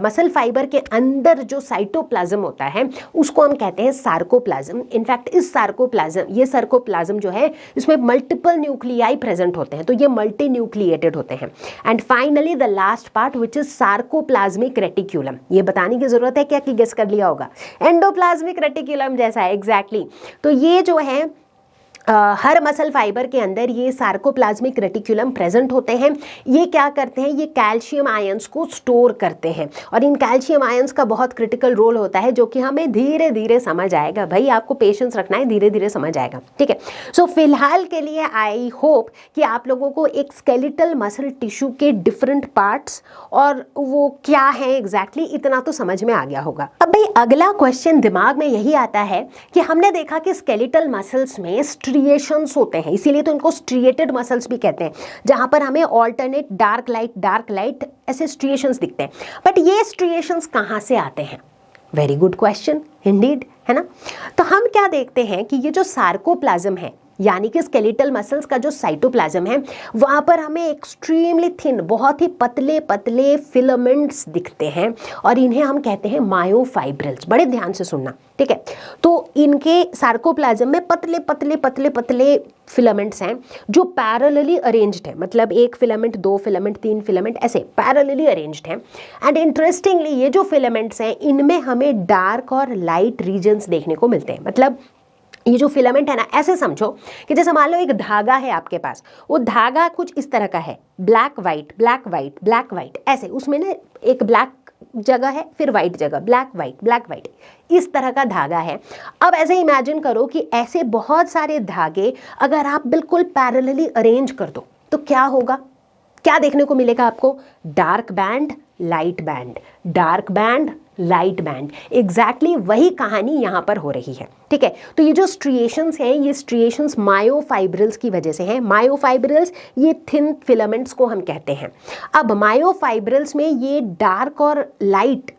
मसल फाइबर के अंदर जो साइटोप्लाज्म होता है उसको हम कहते हैं सार्कोप्लाज्म। इनफैक्ट इस सार्कोप्लाज्म जो है इसमें मल्टीपल न्यूक्लियाई प्रेजेंट होते हैं, तो ये मल्टी न्यूक्लिएटेड होते हैं। And finally the last part which is sarcoplasmic reticulum. ये बताने की जरूरत है क्या कि गेस कर लिया होगा? एंडोप्लाज्मिक रेटिक्यूलम जैसा है, एग्जैक्टली। तो ये जो है हर मसल फाइबर के अंदर ये सार्कोप्लाज्मिक रेटिकुलम प्रेजेंट होते हैं। ये क्या करते हैं, ये कैल्शियम आयंस को स्टोर करते हैं और इन कैल्शियम आयंस का बहुत क्रिटिकल रोल होता है, जो कि हमें धीरे धीरे समझ आएगा। भाई आपको पेशेंस रखना है, धीरे धीरे समझ आएगा, ठीक है। सो फिलहाल के लिए आई होप कि आप लोगों को एक स्केलेटल मसल टिश्यू के डिफरेंट पार्ट्स और वो क्या है एग्जैक्टली इतना तो समझ में आ गया होगा। अब भाई अगला क्वेश्चन दिमाग में यही आता है कि हमने देखा कि स्केलेटल मसल्स में स्ट्रिएशंस होते हैं, इसीलिए तो इनको स्ट्रिएटेड मसल्स भी कहते हैं, जहां पर हमें ऑल्टरनेट डार्क लाइट ऐसे स्ट्रिएशंस दिखते हैं। बट ये स्ट्रिएशंस कहां से आते हैं? वेरी गुड क्वेश्चन इंडीड, है ना। तो हम क्या देखते हैं कि ये जो सार्कोप्लाज्म है, यानी कि स्केलेटल मसल्स का जो साइटोप्लाज्म है, वहां पर हमें एक्सट्रीमली थिन, बहुत ही पतले पतले फिलामेंट्स दिखते हैं और इन्हें हम कहते हैं मायोफाइब्रिल्स। बड़े ध्यान से सुनना, ठीक है। तो इनके सार्कोप्लाज्म में पतले पतले पतले पतले फिलामेंट्स हैं जो पैरेलली अरेंज्ड है, मतलब एक फिलामेंट, दो फिलामेंट, तीन फिलामेंट, ऐसे पैरेलली अरेंज्ड हैं। एंड इंटरेस्टिंगली ये जो फिलामेंट्स हैं इनमें हमें डार्क और लाइट रीजन्स देखने को मिलते हैं। मतलब ये जो फिलामेंट है ना, ऐसे समझो कि जैसे मान लो एक धागा है आपके पास, वो धागा कुछ इस तरह का है, black white black white black white, ऐसे उसमें ना एक ब्लैक जगह है, फिर वाइट जगह, ब्लैक वाइट, इस तरह का धागा है। अब ऐसे इमेजिन करो कि ऐसे बहुत सारे धागे अगर आप बिल्कुल पैरेलली अरेंज कर दो तो क्या होगा, क्या देखने को मिलेगा आपको? Dark band, light band, dark band, light band. Exactly वही कहानी यहां पर हो रही है, ठीक है। तो ये जो स्ट्रिएशंस हैं, ये स्ट्रिएशंस मायोफाइब्रिल्स की वजह से हैं। मायोफाइब्रिल्स ये थिन फिलामेंट्स को हम कहते हैं। अब मायोफाइब्रिल्स में ये डार्क और लाइट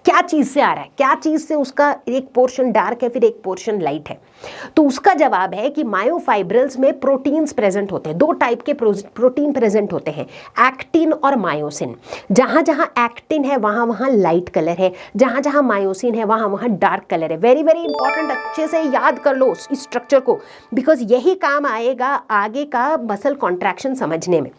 क्या चीज से आ रहा है, क्या चीज से उसका एक पोर्शन डार्क है फिर एक पोर्शन लाइट है? तो उसका जवाब है कि मायोफाइब्रिल्स में प्रोटीन्स प्रेजेंट होते हैं। दो टाइप के प्रोटीन प्रेजेंट होते हैं, एक्टिन और मायोसिन। जहां जहां एक्टिन है वहां वहां लाइट कलर है, जहां जहां मायोसिन है वहां वहां डार्क कलर है। वेरी वेरी इंपॉर्टेंट, अच्छे से याद कर लो इस स्ट्रक्चर को, बिकॉज यही काम आएगा आगे का मसल कॉन्ट्रैक्शन समझने में,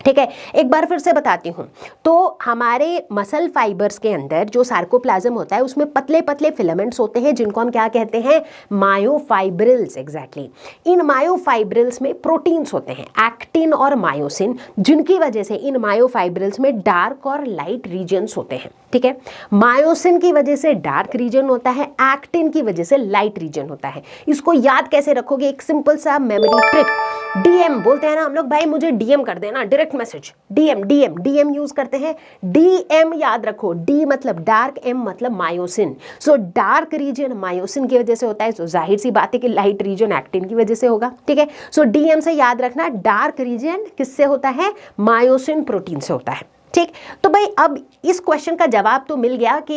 ठीक है। एक बार फिर से बताती हूँ। तो हमारे मसल फाइबर्स के अंदर जो सार्कोप्लाज्म होता है उसमें पतले पतले फिलामेंट्स होते हैं जिनको हम क्या कहते हैं? मायोफाइब्रिल्स। एग्जैक्टली इन मायोफाइब्रिल्स में प्रोटीन्स होते हैं, एक्टिन और मायोसिन, जिनकी वजह से इन मायोफाइब्रिल्स में डार्क और लाइट रीजन्स होते हैं, ठीक है। मायोसिन की वजह से डार्क रीजन होता है, एक्टिन की वजह से लाइट रीजन होता है। इसको याद कैसे रखोगे? एक सिंपल सा मेमोरी ट्रिक, डीएम बोलते हैं ना हम लोग, भाई मुझे डीएम कर देना, डायरेक्ट मैसेज, डीएम यूज करते हैं। डीएम याद रखो, डी मतलब डार्क, एम मतलब myosin. So dark region myosin की वजह से होता है, सो जाहिर सी बात है कि लाइट रीजन एक्टिन की वजह से होगा, ठीक है। सो डीएम से याद रखना, डार्क रीजन किससे होता है? मायोसिन प्रोटीन से होता है, ठीक। तो भाई अब इस क्वेश्चन का जवाब तो मिल गया कि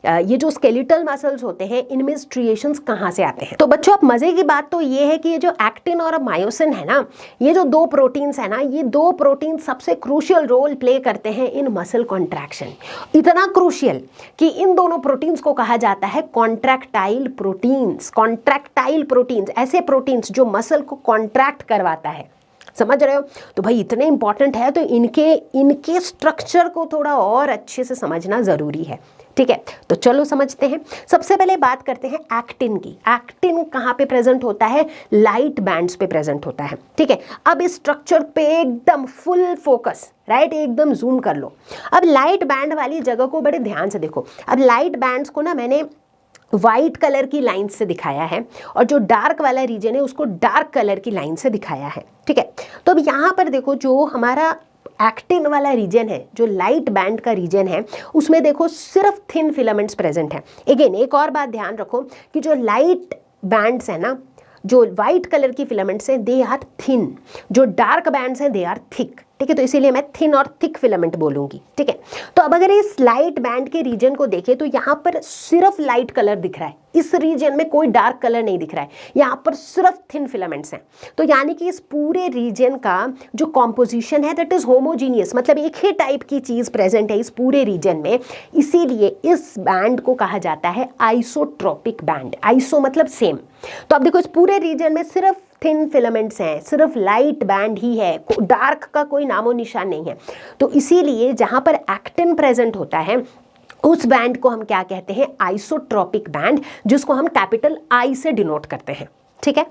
ये जो स्केलेटल मसल्स होते हैं इनमें स्ट्रिएशंस कहाँ से आते हैं। तो बच्चों अब मजे की बात तो ये है कि ये जो एक्टिन और मायोसिन है ना, ये जो दो प्रोटीन्स है ना, ये दो प्रोटीन सबसे क्रूशियल रोल प्ले करते हैं इन मसल कॉन्ट्रैक्शन। इतना क्रूशियल कि इन दोनों प्रोटीन्स को कहा जाता है कॉन्ट्रैक्टाइल प्रोटीन्स। कॉन्ट्रैक्टाइल प्रोटीन्स, ऐसे प्रोटीन्स जो मसल को कॉन्ट्रैक्ट करवाता है, समझ रहे हो? तो भाई इतने इंपॉर्टेंट है तो इनके स्ट्रक्चर को थोड़ा और अच्छे से समझना जरूरी है, ठीक है। तो चलो समझते हैं। सबसे पहले बात करते हैं एक्टिन की। एक्टिन कहाँ पे प्रेजेंट होता है? लाइट बैंड्स पे प्रेजेंट होता है, ठीक है। अब इस स्ट्रक्चर पे एकदम फुल फोकस, राइट, एकदम जूम कर लो। अब लाइट बैंड वाली जगह को बड़े ध्यान से देखो। अब लाइट बैंड्स को ना मैंने वाइट कलर की लाइन से दिखाया है और जो डार्क वाला रीजन है उसको डार्क कलर की लाइन से दिखाया है, ठीक है। तो अब यहाँ पर देखो, जो हमारा एक्टिन वाला रीजन है, जो लाइट बैंड का रीजन है, उसमें देखो सिर्फ थिन फिलामेंट्स प्रेजेंट हैं। अगेन एक और बात ध्यान रखो कि जो लाइट बैंड्स है ना, जो वाइट कलर की फिलामेंट्स हैं दे आर थिन, जो डार्क बैंड्स हैं दे आर थिक, ठीक है। तो इसीलिए मैं थिन और थिक फिलामेंट बोलूंगी, ठीक है। तो अब अगर इस लाइट बैंड के रीजन को देखें तो यहाँ पर सिर्फ लाइट कलर दिख रहा है, इस रीजन में कोई डार्क कलर नहीं दिख रहा है, यहाँ पर सिर्फ थिन फिलामेंट्स हैं। तो यानी कि इस पूरे रीजन का जो कॉम्पोजिशन है दैट इज होमोजीनियस, मतलब एक ही टाइप की चीज प्रेजेंट है इस पूरे रीजन में। इसीलिए इस बैंड को कहा जाता है आइसोट्रोपिक बैंड। आइसो मतलब सेम। तो अब देखो इस पूरे रीजन में सिर्फ थिन फिलामेंट्स हैं, सिर्फ लाइट बैंड ही है, डार्क का कोई नामो निशान नहीं है। तो इसीलिए जहां पर एक्टिन प्रेजेंट होता है उस बैंड को हम क्या कहते हैं? आइसोट्रोपिक बैंड, जिसको हम कैपिटल आई से डिनोट करते हैं, ठीक है।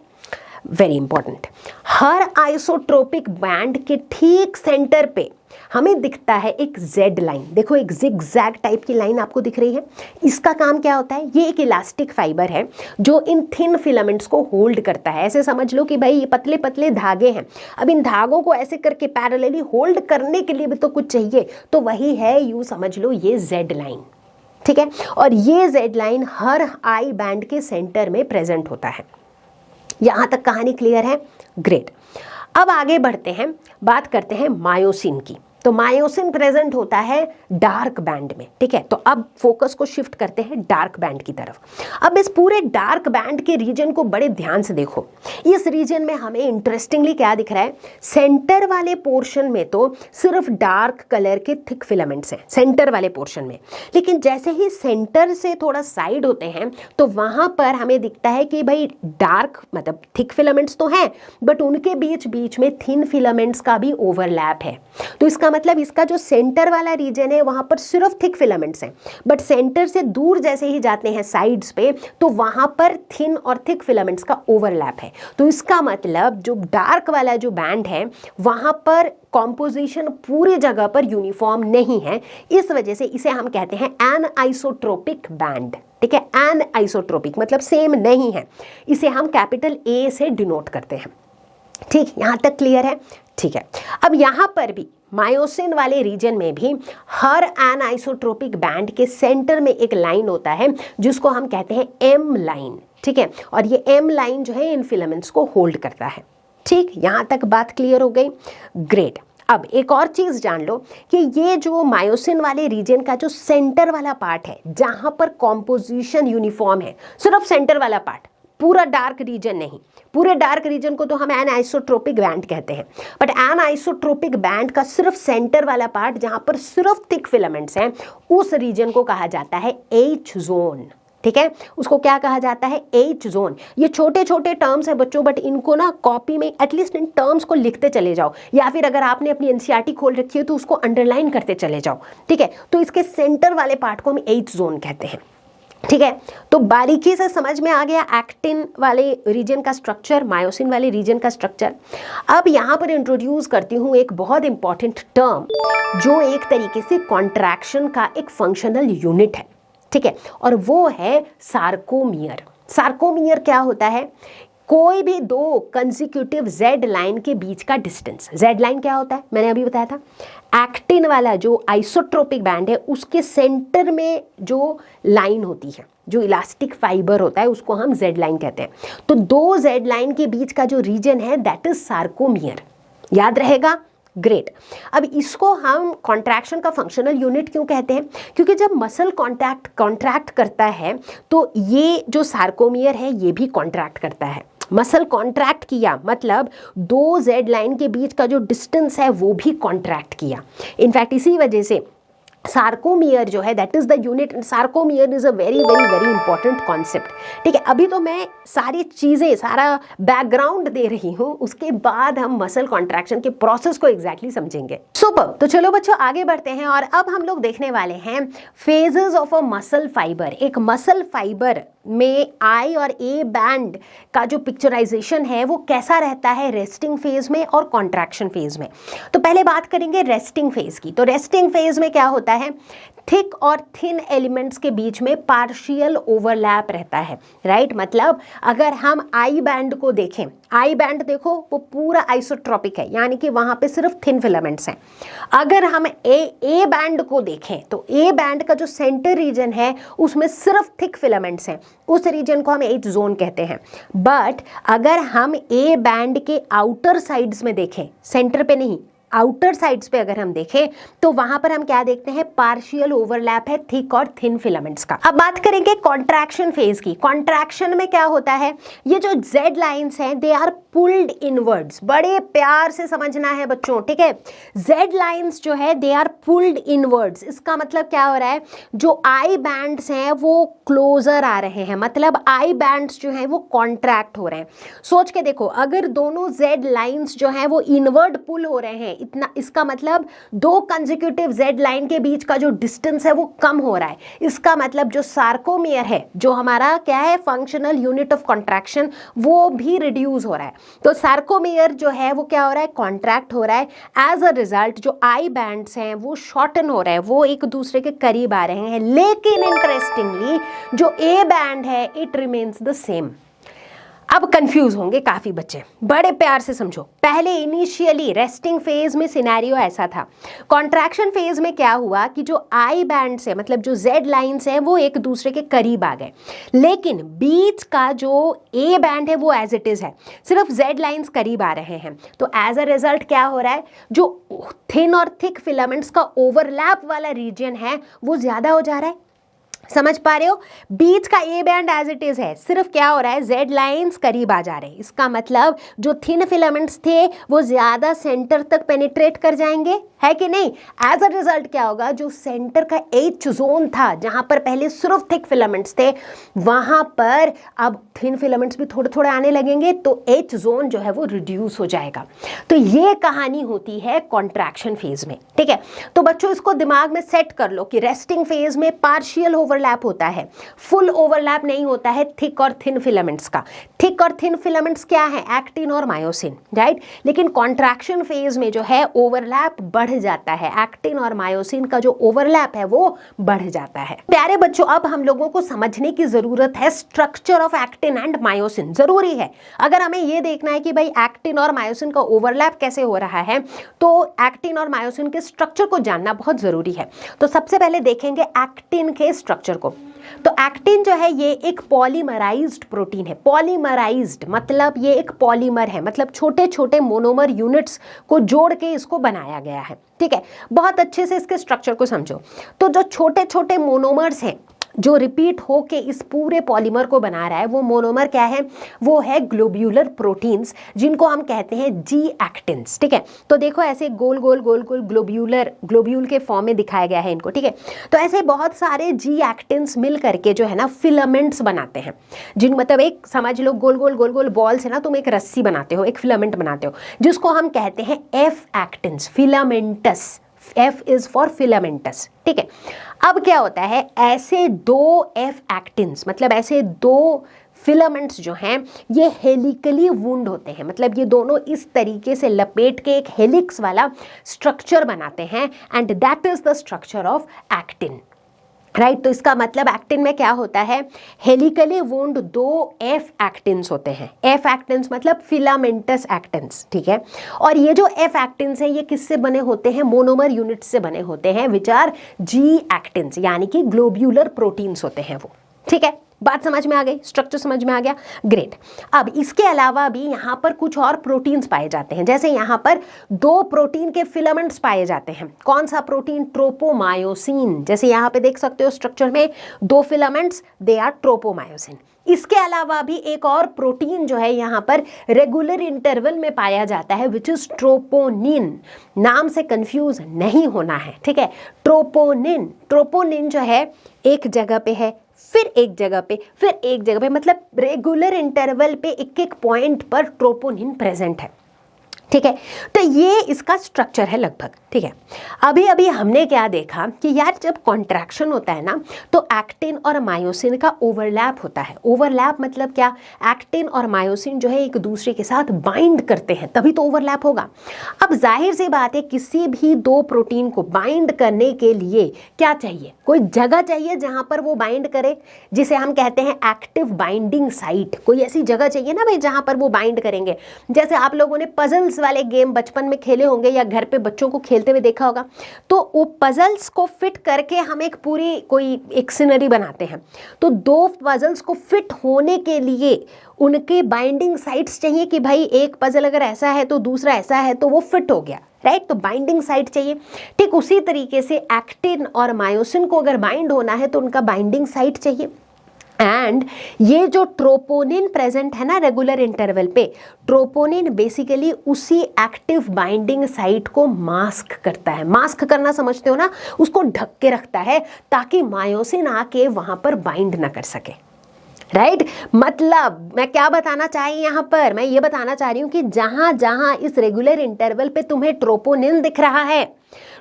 वेरी इंपॉर्टेंट, हर आइसोट्रोपिक बैंड के ठीक सेंटर पे हमें दिखता है एक जेड लाइन। देखो एक जिगजैग टाइप की लाइन आपको दिख रही है। इसका काम क्या होता है? ये एक इलास्टिक फाइबर है जो इन थिन फिलामेंट्स को होल्ड करता है। ऐसे समझ लो कि भाई ये पतले पतले धागे हैं, अब इन धागों को ऐसे करके पैरेलली होल्ड करने के लिए भी तो कुछ चाहिए, तो वही है, यूं समझ लो ये जेड लाइन, ठीक है। और ये Z line her I band के सेंटर में प्रेजेंट होता है। यहां तक कहानी क्लियर है? ग्रेट। अब आगे बढ़ते हैं, बात करते हैं मायोसिन की। तो मायोसिन प्रेजेंट होता है डार्क बैंड में, ठीक है। तो अब फोकस को शिफ्ट करते हैं डार्क बैंड की तरफ। अब इस पूरे डार्क बैंड के रीजन को बड़े ध्यान से देखो। इस रीजन में हमें इंटरेस्टिंगली क्या दिख रहा है? सेंटर वाले पोर्शन में तो सिर्फ डार्क कलर के थिक फिलामेंट्स हैं सेंटर वाले पोर्शन में, लेकिन जैसे ही सेंटर से थोड़ा साइड होते हैं तो वहां पर हमें दिखता है कि भाई डार्क मतलब थिक फिलामेंट्स तो हैं, बट उनके बीच बीच में थिन फिलामेंट्स का भी ओवरलैप है। तो इसका मतलब इसका जो सेंटर वाला रीजन है वहां पर सिर्फ थिक फिलामेंट्स हैं, बट सेंटर से दूर जैसे ही जाते हैं साइड्स पे तो वहां पर थिन और थिक फिलामेंट्स का ओवरलैप है। तो इसका मतलब जो डार्क वाला जो बैंड है वहां पर कॉम्पोजिशन पूरी जगह पर यूनिफॉर्म नहीं है, इस वजह से इसे हम कहते हैं एन आइसोट्रोपिक बैंड, ठीक है। एन आइसोट्रोपिक मतलब सेम नहीं है, इसे हम कैपिटल ए से डिनोट करते हैं, ठीक। यहां तक क्लियर है? ठीक है। अब यहां पर भी मायोसिन वाले रीजन में भी हर एनाइसोट्रोपिक बैंड के सेंटर में एक लाइन होता है जिसको हम कहते हैं एम लाइन, ठीक है। और ये एम लाइन जो है इन फिलामेंट्स को होल्ड करता है, ठीक। यहां तक बात क्लियर हो गई? ग्रेट। अब एक और चीज जान लो कि ये जो मायोसिन वाले रीजन का जो सेंटर वाला पार्ट है जहां पर कॉम्पोजिशन यूनिफॉर्म है, सिर्फ सेंटर वाला पार्ट, पूरा डार्क रीजन नहीं, पूरे डार्क रीजन को तो हम एनाइसोट्रोपिक बैंड कहते हैं, बट एनाइसोट्रोपिक बैंड का सिर्फ सेंटर वाला पार्ट जहां पर सिर्फ थिक फिलामेंट्स हैं उस रीजन को कहा जाता है एच जोन, ठीक है। उसको क्या कहा जाता है? H zone. ये छोटे छोटे टर्म्स हैं बच्चों, बट इनको ना कॉपी में एटलीस्ट इन टर्म्स को लिखते चले जाओ, या फिर अगर आपने अपनी एनसीईआरटी खोल रखी है तो उसको अंडरलाइन करते चले जाओ, ठीक है। तो इसके सेंटर वाले पार्ट को हम एच जोन कहते हैं, ठीक है। तो बारीकी से समझ में आ गया एक्टिन वाले रीजन का स्ट्रक्चर, मायोसिन वाले रीजन का स्ट्रक्चर। अब यहाँ पर इंट्रोड्यूस करती हूँ एक बहुत इंपॉर्टेंट टर्म जो एक तरीके से कॉन्ट्रैक्शन का एक फंक्शनल यूनिट है, ठीक है, और वो है सार्कोमियर। सार्कोमियर क्या होता है? कोई भी दो कंसेक्यूटिव जेड लाइन के बीच का डिस्टेंस। जेड लाइन क्या होता है? मैंने अभी बताया था, एक्टिन वाला जो आइसोट्रोपिक बैंड है उसके सेंटर में जो लाइन होती है, जो इलास्टिक फाइबर होता है, उसको हम जेड लाइन कहते हैं। तो दो जेड लाइन के बीच का जो रीजन है दैट इज सार्कोमियर। याद रहेगा? ग्रेट। अब इसको हम कॉन्ट्रैक्शन का फंक्शनल यूनिट क्यों कहते हैं? क्योंकि जब मसल कॉन्ट्रैक्ट करता है तो ये जो सार्कोमियर है ये भी कॉन्ट्रैक्ट करता है। मसल कॉन्ट्रैक्ट किया मतलब दो जेड लाइन के बीच का जो डिस्टेंस है वो भी कॉन्ट्रैक्ट किया। इनफैक्ट इसी वजह से सार्कोमियर जो है that is the unit, sarcomere is a very very very important concept, ठीक है। अभी तो मैं सारी चीजें, सारा बैकग्राउंड दे रही हूँ, उसके बाद हम मसल कॉन्ट्रैक्शन के प्रोसेस को एग्जैक्टली समझेंगे। सुपर। तो चलो बच्चों आगे बढ़ते हैं और अब हम लोग देखने वाले हैं phases of a muscle fibre. एक मसल फाइबर में आई और ए बैंड का जो पिक्चराइजेशन है वो कैसा रहता है रेस्टिंग फेज में और कॉन्ट्रैक्शन फेज में। तो पहले बात करेंगे रेस्टिंग फेज की। तो रेस्टिंग फेज में क्या होता है? थिक और थिन एलिमेंट्स के बीच में पार्शियल ओवरलैप रहता है, राइट। मतलब अगर हम आई बैंड को देखें, आई बैंड देखो वो पूरा आइसोट्रोपिक है, यानी कि वहां पे सिर्फ थिन फिलामेंट्स हैं। अगर हम ए बैंड को देखें तो ए बैंड का जो सेंटर रीजन है उसमें सिर्फ थिक फिलामेंट्स हैं, उस रीजन को हम एच जोन कहते हैं। बट अगर हम ए बैंड के आउटर साइड्स में देखें, सेंटर पे नहीं, आउटर साइड्स पे अगर हम देखें तो वहां पर हम क्या देखते हैं? पार्शियल ओवरलैप है थिक और थिन फिलामेंट्स का। अब बात करेंगे कॉन्ट्रैक्शन फेज की। कॉन्ट्रैक्शन में क्या होता है? ये जो जेड लाइंस हैं दे आर पुल्ड इनवर्ड्स। बड़े प्यार से समझना है बच्चों, ठीक है। जेड लाइंस जो है दे आर पुल्ड इनवर्ड्स। इसका मतलब क्या हो रहा है, जो आई बैंड्स हैं वो क्लोजर आ रहे हैं, मतलब आई बैंड्स जो हैं वो कॉन्ट्रैक्ट हो रहे हैं। सोच के देखो, अगर दोनों जेड लाइंस जो हैं वो इनवर्ड पुल हो रहे हैं इतना, इसका मतलब दो कंसेक्यूटिव जेड लाइन के बीच का जो डिस्टेंस है वो कम हो रहा है। इसका मतलब जो सार्कोमियर है, जो हमारा क्या है फंक्शनल यूनिट ऑफ कॉन्ट्रैक्शन, वो भी रिड्यूस हो रहा है। तो सार्कोमियर जो है वो क्या हो रहा है, कॉन्ट्रैक्ट हो रहा है। एज अ रिजल्ट जो आई बैंड्स हैं वो शॉर्टन हो रहे हैं, वो एक दूसरे के करीब आ रहे हैं। लेकिन इंटरेस्टिंगली जो ए बैंड है इट रिमेन्स द सेम। अब कंफ्यूज होंगे काफी बच्चे, बड़े प्यार से समझो। पहले इनिशियली रेस्टिंग फेज में सिनेरियो ऐसा था। कॉन्ट्रैक्शन फेज में क्या हुआ कि जो आई बैंड से मतलब जो जेड लाइंस हैं वो एक दूसरे के करीब आ गए, लेकिन बीच का जो ए बैंड है वो एज इट इज है, सिर्फ जेड लाइंस करीब आ रहे हैं। तो एज अ रिजल्ट क्या हो रहा है, जो थिन और थिक फिलामेंट्स का ओवरलैप वाला रीजन है वो ज्यादा हो जा रहा है। समझ पा रहे हो, बीच का a band as it is है, सिर्फ क्या हो रहा है जेड लाइंस करीब आ जा रहे हैं। इसका मतलब जो थिन फिलामेंट्स थे वो ज्यादा सेंटर तक पेनिट्रेट कर जाएंगे, है कि नहीं। एज अ रिजल्ट क्या होगा, जो सेंटर का एच जोन था जहां पर पहले सिर्फ थिक फिलामेंट्स थे, वहां पर अब थिन फिलामेंट्स भी थोड़े थोड़े आने लगेंगे, तो एच जोन जो है वो रिड्यूस हो जाएगा। तो ये कहानी होती है कॉन्ट्रैक्शन फेज में, ठीक है। तो बच्चों इसको दिमाग में सेट कर लो कि रेस्टिंग फेज में पार्शियल ओवरलैप होता है, फुल ओवरलैप नहीं होता है थिक और थिन फिलामेंट्स का। थिक और थिन फिलामेंट्स क्या है, एक्टिन और मायोसिन, राइट। लेकिन कॉन्ट्रैक्शन फेज में जो है ओवरलैप बढ़ जाता है, एक्टिन और मायोसिन का जो ओवरलैप है वो बढ़ जाता है। प्यारे बच्चों, अब हम लोगों को समझने की जरूरत है structure of actin and myosin. जरूरी है, अगर हमें ये देखना है कि भाई एक्टिन और मायोसिन का ओवरलैप कैसे हो रहा है, तो एक्टिन और मायोसिन के स्ट्रक्चर को जानना बहुत जरूरी है। तो सबसे पहले देखेंगे एक्टिन के स्ट्रक्चर को। तो एक्टिन जो है ये एक पॉलीमराइज्ड प्रोटीन है। पॉलीमराइज्ड मतलब ये एक पॉलीमर है, मतलब छोटे छोटे मोनोमर यूनिट्स को जोड़ के इसको बनाया गया है, ठीक है। बहुत अच्छे से इसके स्ट्रक्चर को समझो। तो जो छोटे छोटे मोनोमर्स हैं जो रिपीट होके इस पूरे पॉलीमर को बना रहा है, वो मोनोमर क्या है, वो है ग्लोब्यूलर प्रोटीन्स, जिनको हम कहते हैं जी एक्टिन्स, ठीक है। तो देखो ऐसे गोल गोल गोल गोल ग्लोब्यूल के फॉर्म में दिखाया गया है इनको, ठीक है। तो ऐसे बहुत सारे जी एक्टिन्स मिल करके जो है ना फिलामेंट्स बनाते हैं, जिन मतलब एक समझ लो गोल गोल गोल गोल बॉल से ना तुम एक रस्सी बनाते हो, एक फिलामेंट बनाते हो, जिसको हम कहते हैं F actins, filaments. F is for filaments, ठीक है। अब क्या होता है, ऐसे दो F एक्टिन्स मतलब ऐसे दो फिलामेंट्स जो हैं ये हेलिकली वुंड होते हैं, मतलब ये दोनों इस तरीके से लपेट के एक हेलिक्स वाला स्ट्रक्चर बनाते हैं, and that is the structure of actin, right. तो इसका मतलब एक्टिन में क्या होता है, हेलिकली वुंड दो एफ एक्टिन्स होते हैं। एफ एक्टिन्स मतलब फिलामेंटस एक्टिन्स, ठीक है। और ये जो एफ एक्टिन्स हैं ये किससे बने होते हैं, मोनोमर यूनिट से बने होते हैं, विच आर जी एक्टिन्स, यानी कि ग्लोब्यूलर प्रोटीन्स होते हैं वो, ठीक है। बात समझ में आ गई, स्ट्रक्चर समझ में आ गया, ग्रेट। अब इसके अलावा भी यहाँ पर कुछ और प्रोटीन्स पाए जाते हैं, जैसे यहाँ पर दो प्रोटीन के फिलामेंट्स पाए जाते हैं। कौन सा प्रोटीन, ट्रोपोमायोसिन। जैसे यहाँ पे देख सकते हो स्ट्रक्चर में दो फिलामेंट्स, दे आर ट्रोपोमायोसिन। इसके अलावा भी एक और प्रोटीन जो है यहाँ पर रेगुलर इंटरवल में पाया जाता है, विच इज ट्रोपोनिन। नाम से कंफ्यूज नहीं होना है, ठीक है। ट्रोपोनिन, ट्रोपोनिन जो है एक जगह पे है, फिर एक जगह पे, फिर एक जगह पे, मतलब रेगुलर इंटरवल पे एक एक पॉइंट पर ट्रोपोनिन प्रेजेंट है, ठीक है। तो ये इसका स्ट्रक्चर है लगभग, ठीक है। अभी अभी हमने क्या देखा कि यार जब कॉन्ट्रैक्शन होता है ना तो एक्टिन और मायोसिन का ओवरलैप होता है। ओवरलैप मतलब क्या, एक्टिन और मायोसिन जो है एक दूसरे के साथ बाइंड करते हैं, तभी तो ओवरलैप होगा। अब जाहिर सी बात है किसी भी दो प्रोटीन को बाइंड करने के लिए क्या चाहिए, कोई जगह चाहिए जहां पर वो बाइंड करे, जिसे हम कहते हैं एक्टिव बाइंडिंग साइट। कोई ऐसी जगह चाहिए ना भाई जहां पर वो बाइंड करेंगे। जैसे आप लोगों ने पजल्स वाले गेम बचपन में खेले होंगे या घर पे बच्चों को खेलते हुए देखा होगा, तो वो पजल्स को फिट करके हम एक पूरी कोई एक सीनरी बनाते हैं। तो दो पजल्स को फिट होने के लिए उनके बाइंडिंग साइट्स चाहिए कि भाई एक पजल अगर ऐसा है तो दूसरा ऐसा है तो वो फिट हो गया, राइट। तो बाइंडिंग साइट चाहिए। ठीक उसी तरीके से एक्टिन और मायोसिन को अगर बाइंड होना है तो उनका बाइंडिंग साइट चाहिए। एंड ये जो ट्रोपोनिन प्रेजेंट है ना रेगुलर इंटरवल पे, ट्रोपोनिन बेसिकली उसी एक्टिव बाइंडिंग साइट को मास्क करता है। मास्क करना समझते हो ना, उसको ढक के रखता है ताकि मायोसिन आके वहां पर बाइंड ना कर सके, राइट मतलब मैं क्या बताना चाह रही यहाँ पर, मैं ये बताना चाह रही हूँ कि जहां जहां इस रेगुलर इंटरवल पे तुम्हें ट्रोपोनिन दिख रहा है,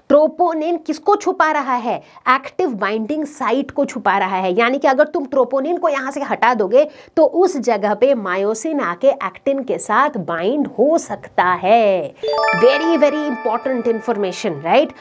ट्रोपोनिन किसको छुपा रहा है? एक्टिव बाइंडिंग साइट को छुपा रहा है। यानी कि अगर तुम ट्रोपोनिन को यहां से हटा दोगे तो उस जगह पे मायोसिन आके एक्टिन के साथ बाइंड हो सकता है। Very very important information, right.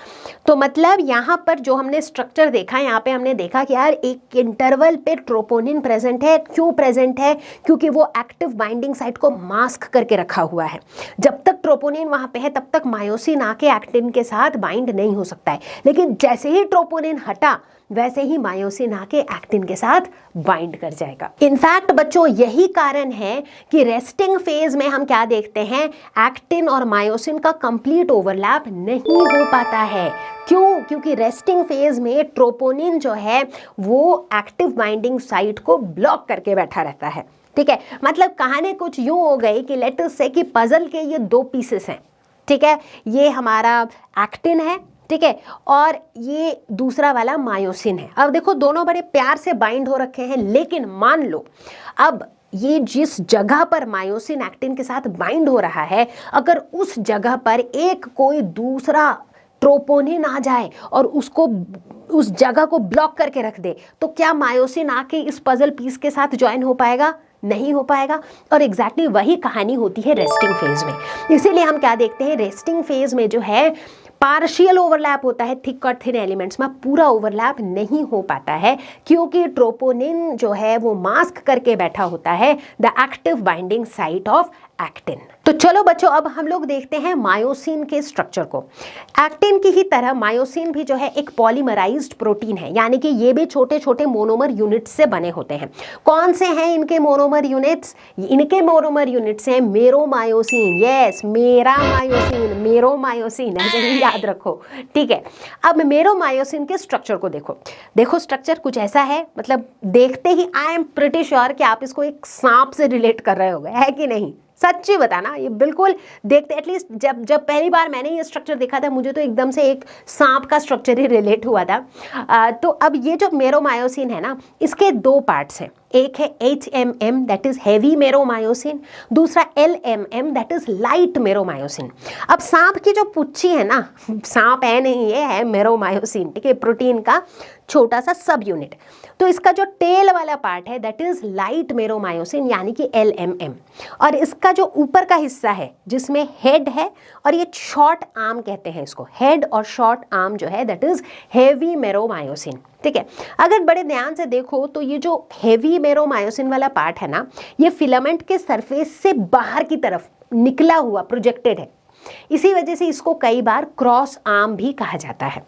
तो मतलब यहां पर जो हमने स्ट्रक्चर देखा, यहां पे हमने देखा कि यार एक इंटरवल पे ट्रोपोनिन प्रेजेंट है। क्यों प्रेजेंट है? क्योंकि वो एक्टिव बाइंडिंग साइट को मास्क करके रखा हुआ है। जब तक ट्रोपोनिन वहां पे है तब तक मायोसिन आके एक्टिन के साथ बाइंड नहीं हो सकता है, लेकिन जैसे ही ट्रोपोनिन हटा वैसे ही मायोसिन आके एक्टिन के साथ बाइंड कर जाएगा। इनफैक्ट बच्चों यही कारण है कि रेस्टिंग फेज में हम क्या देखते हैं, एक्टिन और मायोसिन का कंप्लीट ओवरलैप नहीं हो पाता है। क्यों? क्योंकि रेस्टिंग फेज में ट्रोपोनिन जो है वो एक्टिव बाइंडिंग साइट को ब्लॉक करके बैठा रहता है। ठीक है, मतलब कहानी कुछ यूं हो गई कि लेट अस से कि पजल के ये दो पीसेस हैं। ठीक है, ये हमारा एक्टिन है, ठीक है, और ये दूसरा वाला मायोसिन है। अब देखो दोनों बड़े प्यार से बाइंड हो रखे हैं, लेकिन मान लो अब ये जिस जगह पर मायोसिन एक्टिन के साथ बाइंड हो रहा है, अगर उस जगह पर एक कोई दूसरा ट्रोपोनिन आ जाए और उसको उस जगह को ब्लॉक करके रख दे, तो क्या मायोसिन आके इस पजल पीस के साथ ज्वाइन हो पाएगा? नहीं हो पाएगा। और एग्जैक्टली वही कहानी होती है रेस्टिंग फेज में। इसीलिए हम क्या देखते हैं, रेस्टिंग फेज में जो है पार्शियल ओवरलैप होता है थिक और थिन एलिमेंट्स में, पूरा ओवरलैप नहीं हो पाता है क्योंकि ट्रोपोनिन जो है वो मास्क करके बैठा होता है the active binding site of actin. तो चलो बच्चों अब हम लोग देखते हैं मायोसिन के स्ट्रक्चर को। एक्टिन की ही तरह मायोसिन भी जो है एक पॉलीमराइज्ड प्रोटीन है, यानी कि ये भी छोटे छोटे मोनोमर यूनिट्स से बने होते हैं। कौन से हैं इनके मोनोमर यूनिट्स? इनके मोनोमर यूनिट्स हैं मेरोमायोसिन, यस मेरामायोसिन, मेरोमायोसिन, ऐसे ही याद रखो। ठीक है, अब मेरोमायोसिन के स्ट्रक्चर को देखो। देखो स्ट्रक्चर कुछ ऐसा है, मतलब देखते ही आई एम प्रिटी श्योर कि आप इसको एक सांप से रिलेट कर रहे होगे, है कि नहीं? सच्ची बताना, ये बिल्कुल देखते, एटलीस्ट जब पहली बार मैंने ये स्ट्रक्चर देखा था मुझे तो एकदम से एक सांप का स्ट्रक्चर ही रिलेट हुआ था। तो अब ये जो मेरोमायोसिन है ना, इसके दो पार्ट्स हैं। एक है HMM दैट इज हैवी मेरोमायोसिन, दूसरा LMM दैट इज लाइट मेरोमायोसिन। अब सांप की जो पुच्छी है ना, सांप है नहीं, ये है मेरोमायोसिन, ठीक है, प्रोटीन का छोटा सा सब यूनिट। तो इसका जो टेल वाला पार्ट है दैट इज लाइट मेरोमायोसिन यानी कि LMM, और इसका जो ऊपर का हिस्सा है जिसमें हेड है और ये शॉर्ट आर्म कहते हैं इसको, हेड और शॉर्ट आर्म जो है दैट इज हेवी मेरोमायोसिन। ठीक है, अगर बड़े ध्यान से देखो तो ये जो हेवी मेरोमायोसिन वाला पार्ट है ना, ये फिलामेंट के सरफेस से बाहर की तरफ निकला हुआ प्रोजेक्टेड है। इसी वजह से इसको कई बार क्रॉस आर्म भी कहा जाता है।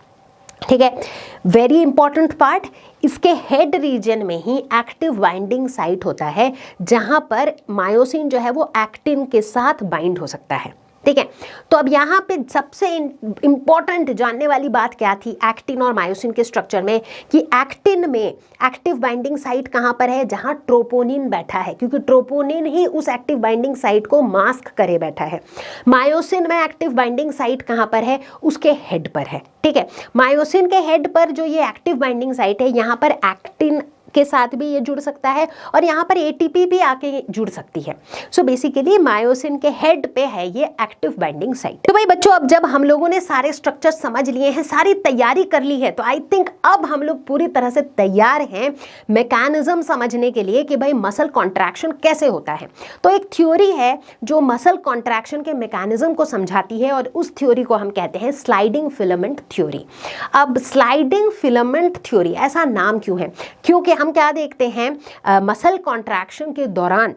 ठीक है, वेरी इंपॉर्टेंट पार्ट, इसके हेड रीजन में ही एक्टिव बाइंडिंग साइट होता है जहां पर मायोसिन जो है वो एक्टिन के साथ बाइंड हो सकता है। ठीक है, तो अब यहाँ पे सबसे इंपॉर्टेंट जानने वाली बात क्या थी एक्टिन और मायोसिन के स्ट्रक्चर में, कि एक्टिन में एक्टिव बाइंडिंग साइट कहाँ पर है? जहाँ ट्रोपोनिन बैठा है, क्योंकि ट्रोपोनिन ही उस एक्टिव बाइंडिंग साइट को मास्क करे बैठा है। मायोसिन में एक्टिव बाइंडिंग साइट कहाँ पर है? उसके हेड पर है। ठीक है, मायोसिन के हेड पर जो ये एक्टिव बाइंडिंग साइट है, यहाँ पर एक्टिन के साथ भी ये जुड़ सकता है और यहाँ पर ATP भी आके जुड़ सकती है। सो बेसिकली मायोसिन के हेड पे है ये एक्टिव बाइंडिंग साइट। तो भाई बच्चों अब जब हम लोगों ने सारे स्ट्रक्चर समझ लिए हैं, सारी तैयारी कर ली है, तो आई थिंक अब हम लोग पूरी तरह से तैयार हैं मैकेनिज्म समझने के लिए कि भाई मसल कॉन्ट्रैक्शन कैसे होता है। तो एक थ्योरी है जो मसल कॉन्ट्रैक्शन के मैकेनिज्म को समझाती है और उस थ्योरी को हम कहते हैं स्लाइडिंग फिलामेंट थ्योरी। अब स्लाइडिंग फिलामेंट थ्योरी ऐसा नाम क्यों है? क्योंकि हम क्या देखते हैं मसल कॉन्ट्रैक्शन के दौरान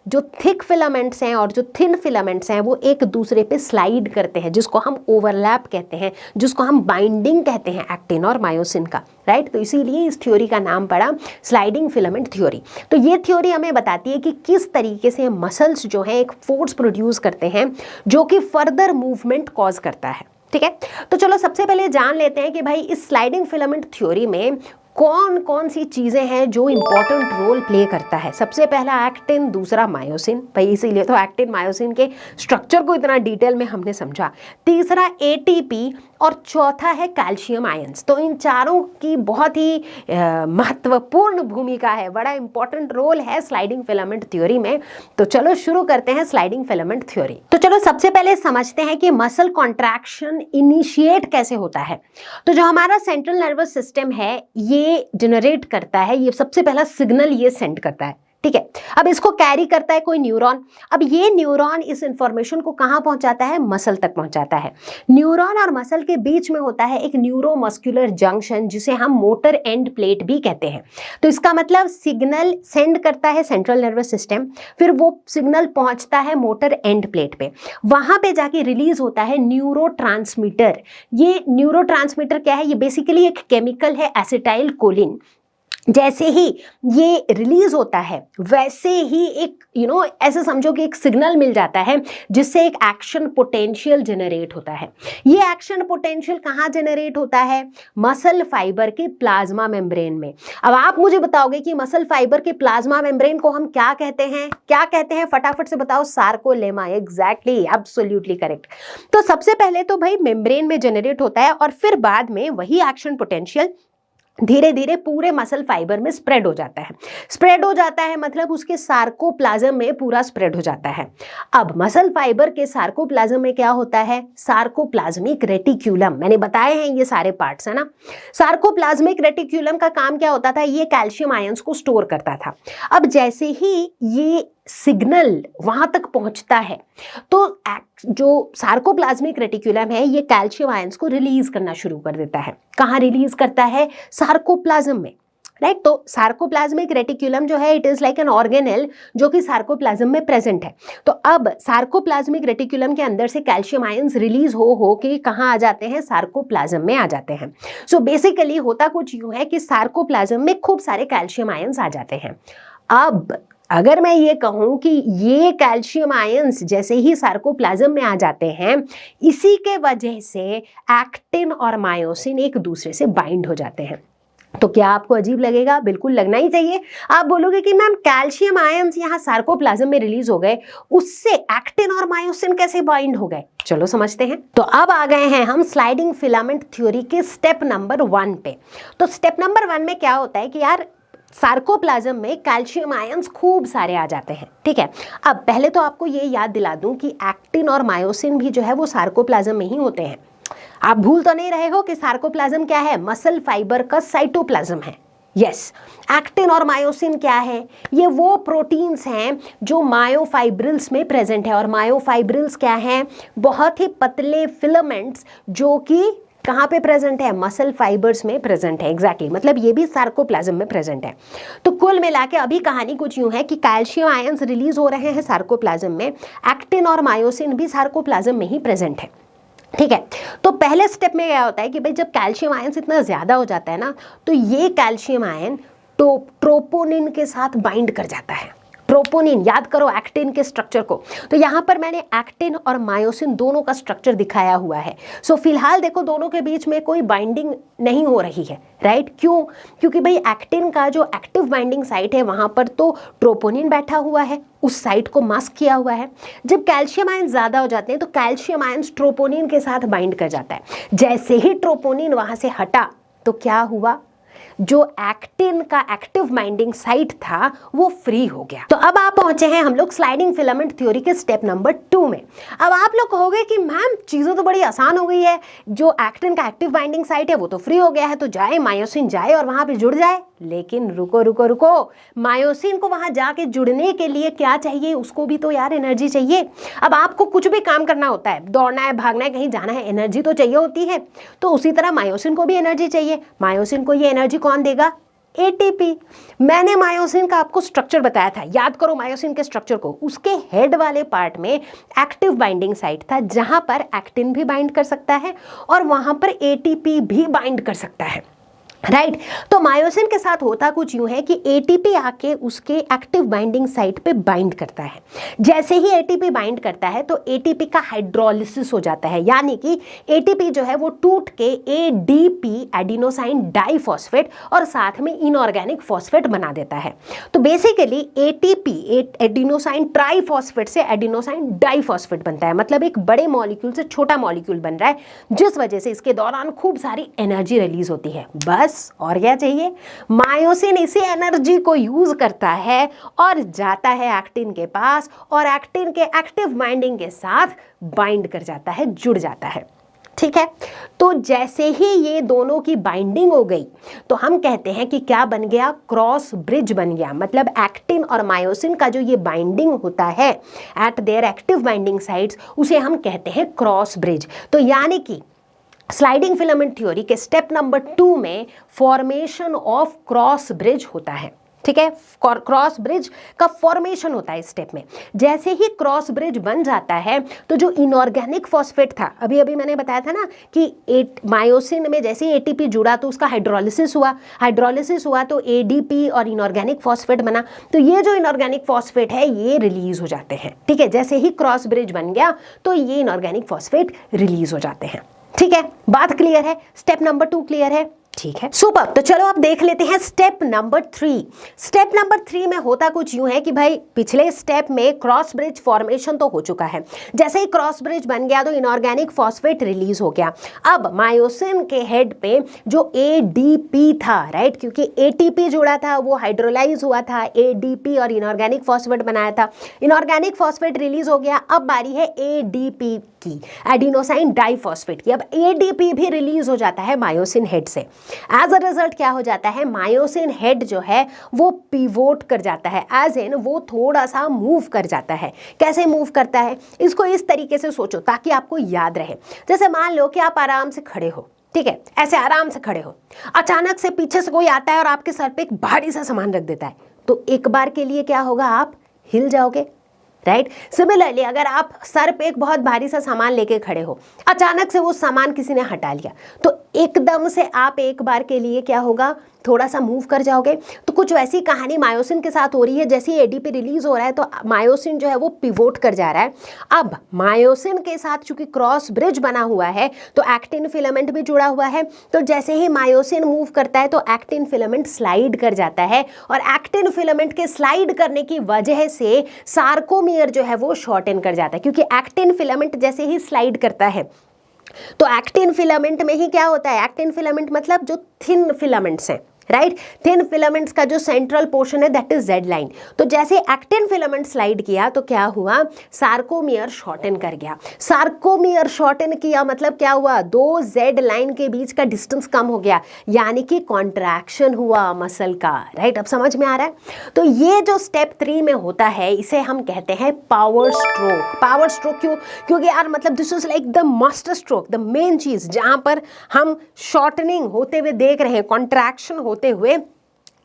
जो थिक फिलामेंट्स हैं और जो थिन फिलामेंट्स हैं वो एक दूसरे पे स्लाइड करते हैं, जिसको हम ओवरलैप कहते हैं, जिसको हम बाइंडिंग कहते हैं एक्टिन और मायोसिन का, राइट। तो इसीलिए इस थ्योरी का नाम पड़ा स्लाइडिंग फिलामेंट थ्योरी। तो ये थ्योरी हमें बताती है कि किस तरीके से मसल्स जो है एक फोर्स प्रोड्यूस करते हैं जो कि फर्दर मूवमेंट कॉज करता है। ठीक है, तो चलो सबसे पहले जान लेते हैं कि भाई इस स्लाइडिंग फिलामेंट थ्योरी में कौन कौन सी चीजें हैं जो इंपॉर्टेंट रोल प्ले करता है। सबसे पहला एक्टिन, दूसरा मायोसिन, भाई इसीलिए तो एक्टिन मायोसिन के स्ट्रक्चर को इतना डिटेल में हमने समझा। तीसरा एटीपी और चौथा है कैल्शियम आयंस। तो इन चारों की बहुत ही महत्वपूर्ण भूमिका है, बड़ा इंपॉर्टेंट रोल है स्लाइडिंग फिलामेंट थ्योरी में। तो चलो शुरू करते हैं स्लाइडिंग फिलामेंट थ्योरी। तो चलो सबसे पहले समझते हैं कि मसल कॉन्ट्रैक्शन इनिशिएट कैसे होता है। तो जो हमारा सेंट्रल नर्वस सिस्टम है ये जनरेट करता है, ये सबसे पहला सिग्नल ये सेंड करता है, ठीक है। अब इसको कैरी करता है कोई न्यूरॉन। अब ये न्यूरॉन इस इंफॉर्मेशन को कहां पहुंचाता है, मसल तक पहुंचाता है। न्यूरॉन और मसल के बीच में होता है एक न्यूरोमस्कुलर जंक्शन जिसे हम मोटर एंड प्लेट भी कहते हैं। तो इसका मतलब सिग्नल सेंड करता है सेंट्रल नर्वस सिस्टम, फिर वो सिग्नल पहुंचता है मोटर एंड प्लेट पे, वहां पे जाके रिलीज होता है न्यूरोट्रांसमीटर। ये न्यूरोट्रांसमीटर क्या है, ये बेसिकली एक केमिकल है एसिटाइल कोलिन। जैसे ही ये रिलीज होता है वैसे ही एक ऐसे समझो कि एक सिग्नल मिल जाता है जिससे एक एक्शन पोटेंशियल जनरेट होता है। ये एक्शन पोटेंशियल कहाँ जनरेट होता है, मसल फाइबर के प्लाज्मा मेम्ब्रेन में। अब आप मुझे बताओगे कि मसल फाइबर के प्लाज्मा मेम्ब्रेन को हम क्या कहते हैं, क्या कहते हैं, फटाफट से बताओ। Sarcolemma, exactly, absolutely correct. तो सबसे पहले तो भाई मेम्ब्रेन में जनरेट होता है और फिर बाद में वही एक्शन पोटेंशियल धीरे धीरे पूरे मसल फाइबर में स्प्रेड हो जाता है। स्प्रेड हो जाता है मतलब उसके सार्कोप्लाज्म में पूरा स्प्रेड हो जाता है। अब मसल फाइबर के सार्कोप्लाज्म में क्या होता है, सार्कोप्लाज्मिक रेटिक्यूलम। मैंने बताए हैं ये सारे पार्ट्स है ना। सार्कोप्लाज्मिक रेटिक्यूलम का काम क्या होता था, ये कैल्शियम आयंस को स्टोर करता था। अब जैसे ही ये सिग्नल वहां तक पहुंचता है तो जो सार्कोप्लाज्मिक रेटिक्यूलम है ये कैल्शियम आयंस को रिलीज करना शुरू कर देता है। कहाँ रिलीज करता है, सार्कोप्लाज्म में, राइट। तो सार्कोप्लाज्मिक रेटिक्यूलम जो है it is like an organelle जो कि सार्कोप्लाज्म में प्रेजेंट है। तो अब सार्कोप्लाज्मिक रेटिक्यूलम के अंदर से कैल्शियम आयंस रिलीज हो के कहाँ आ जाते हैं, सार्कोप्लाज्म में आ जाते हैं। सो बेसिकली होता कुछ यूं है कि सार्कोप्लाज्म में खूब सारे कैल्शियम आयंस आ जाते हैं। अब अगर मैं ये कहूं कि ये कैल्शियम आयंस जैसे ही सार्कोप्लाज्म में आ जाते हैं, इसी के वजह से एक्टिन और मायोसिन एक दूसरे से बाइंड हो जाते हैं। तो क्या आपको अजीब लगेगा, बिल्कुल लगना ही चाहिए। आप बोलोगे कि मैम कैल्शियम आयंस यहाँ सार्कोप्लाज्म में रिलीज हो गए, उससे एक्टिन और मायोसिन कैसे बाइंड हो गए। चलो समझते हैं। तो अब आ गए हैं हम स्लाइडिंग फिलामेंट थ्योरी के स्टेप नंबर 1 पे। तो स्टेप नंबर 1 में क्या होता है कि यार सार्कोप्लाज्म में कैल्शियम आयंस खूब सारे आ जाते हैं, ठीक है। अब पहले तो आपको ये याद दिला दूं कि एक्टिन और मायोसिन भी जो है वो सार्कोप्लाज्म में ही होते हैं। आप भूल तो नहीं रहे हो कि सार्कोप्लाज्म क्या है, मसल फाइबर का साइटोप्लाज्म है। यस, एक्टिन और मायोसिन क्या है, ये वो प्रोटीन्स हैं जो मायोफाइब्रिल्स में प्रेजेंट है। और मायोफाइब्रिल्स क्या हैं, बहुत ही पतले फिलामेंट्स जो कि कहाँ पे प्रेजेंट है, मसल फाइबर्स में प्रेजेंट है। एग्जैक्टली, मतलब ये भी सार्कोप्लाज्म में प्रेजेंट है। तो कुल मिला के अभी कहानी कुछ यूं है कि कैल्शियम आयंस रिलीज हो रहे हैं सार्कोप्लाज्म में, एक्टिन और मायोसिन भी सार्कोप्लाज्म में ही प्रेजेंट है, ठीक है। तो पहले स्टेप में क्या होता है कि भाई जब कैल्शियम आयंस इतना ज्यादा हो जाता है ना, तो ये कैल्शियम आयन ट्रोपोनिन के साथ बाइंड कर जाता है। ट्रोपोनिन, याद करो एक्टिन के स्ट्रक्चर को। तो यहाँ पर मैंने एक्टिन और मायोसिन दोनों का स्ट्रक्चर दिखाया हुआ है। सो फिलहाल देखो दोनों के बीच में कोई बाइंडिंग नहीं हो रही है, राइट। क्यों, क्योंकि भाई एक्टिन का जो एक्टिव बाइंडिंग साइट है वहाँ पर तो ट्रोपोनिन बैठा हुआ है, उस साइट को मास्क किया हुआ है। जब कैल्शियम आयन ज़्यादा हो जाते हैं तो कैल्शियम आयन ट्रोपोनिन के साथ बाइंड कर जाता है। जैसे ही ट्रोपोनिन वहाँ से हटा तो क्या हुआ, जो एक्टिन का एक्टिव बाइंडिंग साइट था वो फ्री हो गया। तो अब आप पहुंचे हैं हम लोग स्लाइडिंग फिलामेंट थ्योरी के स्टेप नंबर 2 में। अब आप लोग कहोगे कि मैम चीज़ें तो बड़ी आसान हो गई है, जो एक्टिन का एक्टिव बाइंडिंग साइट है वो तो फ्री हो गया है, तो जाए मायोसिन जाए और वहां पे जुड़ जाए। लेकिन रुको रुको रुको, मायोसिन को वहां जाके जुड़ने के लिए क्या चाहिए, उसको भी तो यार एनर्जी चाहिए। अब आपको कुछ भी काम करना होता है, दौड़ना है, भागना है, कहीं जाना है, एनर्जी तो चाहिए होती है। तो उसी तरह मायोसिन को भी एनर्जी चाहिए। मायोसिन को ये एनर्जी कौन देगा, एटीपी। मैंने मायोसिन का आपको स्ट्रक्चर बताया था, याद करो मायोसिन के स्ट्रक्चर को। उसके हेड वाले पार्ट में एक्टिव बाइंडिंग साइट था जहां पर एक्टिन भी बाइंड कर सकता है और वहां पर एटीपी भी बाइंड कर सकता है, राइट तो मायोसिन के साथ होता कुछ यूं है कि एटीपी आके उसके एक्टिव बाइंडिंग साइट पे बाइंड करता है। जैसे ही एटीपी बाइंड करता है तो एटीपी का हाइड्रोलिसिस हो जाता है, यानी कि एटीपी जो है वो टूट के एडीपी एडिनोसाइन डाइफॉस्फेट और साथ में इनऑर्गेनिक फॉस्फेट बना देता है। तो बेसिकली एटीपी एडिनोसाइन ट्राइफॉस्फेट से एडिनोसाइन डाइफॉस्फेट बनता है, मतलब एक बड़े मॉलिक्यूल से छोटा मॉलिक्यूल बन रहा है, जिस वजह से इसके दौरान खूब सारी एनर्जी रिलीज होती है। बस और क्या चाहिए, मायोसिन इसी एनर्जी को यूज करता है और जाता है एक्टिन के पास और एक्टिन के एक्टिव बाइंडिंग के साथ बाइंड कर जाता है, जुड़ जाता है। ठीक है, तो जैसे ही ये दोनों की बाइंडिंग हो गई तो हम कहते हैं कि क्या बन गया, क्रॉस ब्रिज बन गया। मतलब एक्टिन और मायोसिन का जो ये बाइंडिंग होता है eight there active binding sites, उसे हम कहते हैं क्रॉस ब्रिज। तो यानी कि स्लाइडिंग फिलामेंट थ्योरी के स्टेप नंबर 2 में फॉर्मेशन ऑफ क्रॉस ब्रिज होता है। ठीक है, क्रॉस ब्रिज का फॉर्मेशन होता है इस स्टेप में। जैसे ही क्रॉस ब्रिज बन जाता है तो जो इनऑर्गेनिक फॉस्फेट था, अभी अभी मैंने बताया था ना कि मायोसिन में जैसे ही एटीपी जुड़ा तो उसका हाइड्रोलिसिस हुआ तो एडीपी और इनऑर्गेनिक फॉस्फेट बना। तो ये जो इनऑर्गेनिक फॉस्फेट है ये रिलीज हो जाते हैं। ठीक है, जैसे ही क्रॉस ब्रिज बन गया तो ये इनऑर्गेनिक फॉस्फेट रिलीज हो जाते हैं। ठीक है, बात क्लियर है, स्टेप नंबर 2 क्लियर है। ठीक है, सुपर। तो चलो अब देख लेते हैं स्टेप नंबर 3। स्टेप नंबर 3 में होता कुछ यूं है कि भाई पिछले स्टेप में क्रॉस ब्रिज फॉर्मेशन तो हो चुका है, जैसे ही क्रॉस ब्रिज बन गया तो इनऑर्गेनिक फॉस्फेट रिलीज हो गया। अब मायोसिन के हेड पे जो एडीपी था, राइट, क्योंकि एटीपी जुड़ा था वो हाइड्रोलाइज हुआ था, एडीपी और इनऑर्गेनिक फॉस्फेट बनाया था, इनऑर्गेनिक फॉस्फेट रिलीज हो गया। अब बारी है एडीपी की, एडिनोसाइन डाइफॉस्फेट की। अब एडीपी भी रिलीज हो जाता है मायोसिन हेड से। एज अ रिजल्ट क्या हो जाता है, मायोसिन हेड जो है वो पिवोट कर जाता है, एज इन वो थोड़ा सा मूव कर जाता है। कैसे मूव करता है, इसको इस तरीके से सोचो ताकि आपको याद रहे। जैसे मान लो कि आप आराम से खड़े हो, ठीक है, ऐसे आराम से खड़े हो, अचानक से पीछे से कोई आता है और आपके सर पे एक भारी सा सामान रख देता है, तो एक बार के लिए क्या होगा, आप हिल जाओगे, राइट। सिमिलरली अगर आप सर पे एक बहुत भारी सा सामान लेके खड़े हो, अचानक से वो सामान किसी ने हटा लिया, तो एकदम से आप एक बार के लिए क्या होगा, थोड़ा सा मूव कर जाओगे। तो कुछ वैसी कहानी मायोसिन के साथ हो रही है। जैसे ही एडीपी रिलीज हो रहा है तो मायोसिन जो है वो पिवोट कर जा रहा है। अब मायोसिन के साथ चूंकि क्रॉस ब्रिज बना हुआ है तो एक्टिन फिलामेंट भी जुड़ा हुआ है, तो जैसे ही मायोसिन मूव करता है तो एक्टिन फिलामेंट स्लाइड कर जाता है, और एक्टिन फिलामेंट के स्लाइड करने की वजह से सार्कोमियर जो है वो शॉर्टन कर जाता है, क्योंकि एक्टिन फिलामेंट जैसे ही स्लाइड करता है तो एक्टिन फिलामेंट में ही क्या होता है, एक्टिन फिलामेंट मतलब जो थिन फिलामेंट्स हैं, राइट, थिन फिलामेंट्स का जो सेंट्रल पोर्शन है दैट इज जेड लाइन। तो जैसे एक्टिन फिलामेंट स्लाइड किया तो क्या हुआ, सार्कोमियर शॉर्टन कर गया। सार्कोमियर शॉर्टन किया मतलब क्या हुआ, दो जेड लाइन के बीच का डिस्टेंस कम हो गया, यानी कि कॉन्ट्रैक्शन हुआ मसल का, राइट। अब समझ में आ रहा है। तो ये जो स्टेप 3 में होता है इसे हम कहते हैं पावर स्ट्रोक। पावर स्ट्रोक क्यों, क्योंकि यार मतलब this is like the master stroke, the main चीज जहां पर हम शॉर्टनिंग होते हुए देख रहे हैं, कॉन्ट्रैक्शन होते हुए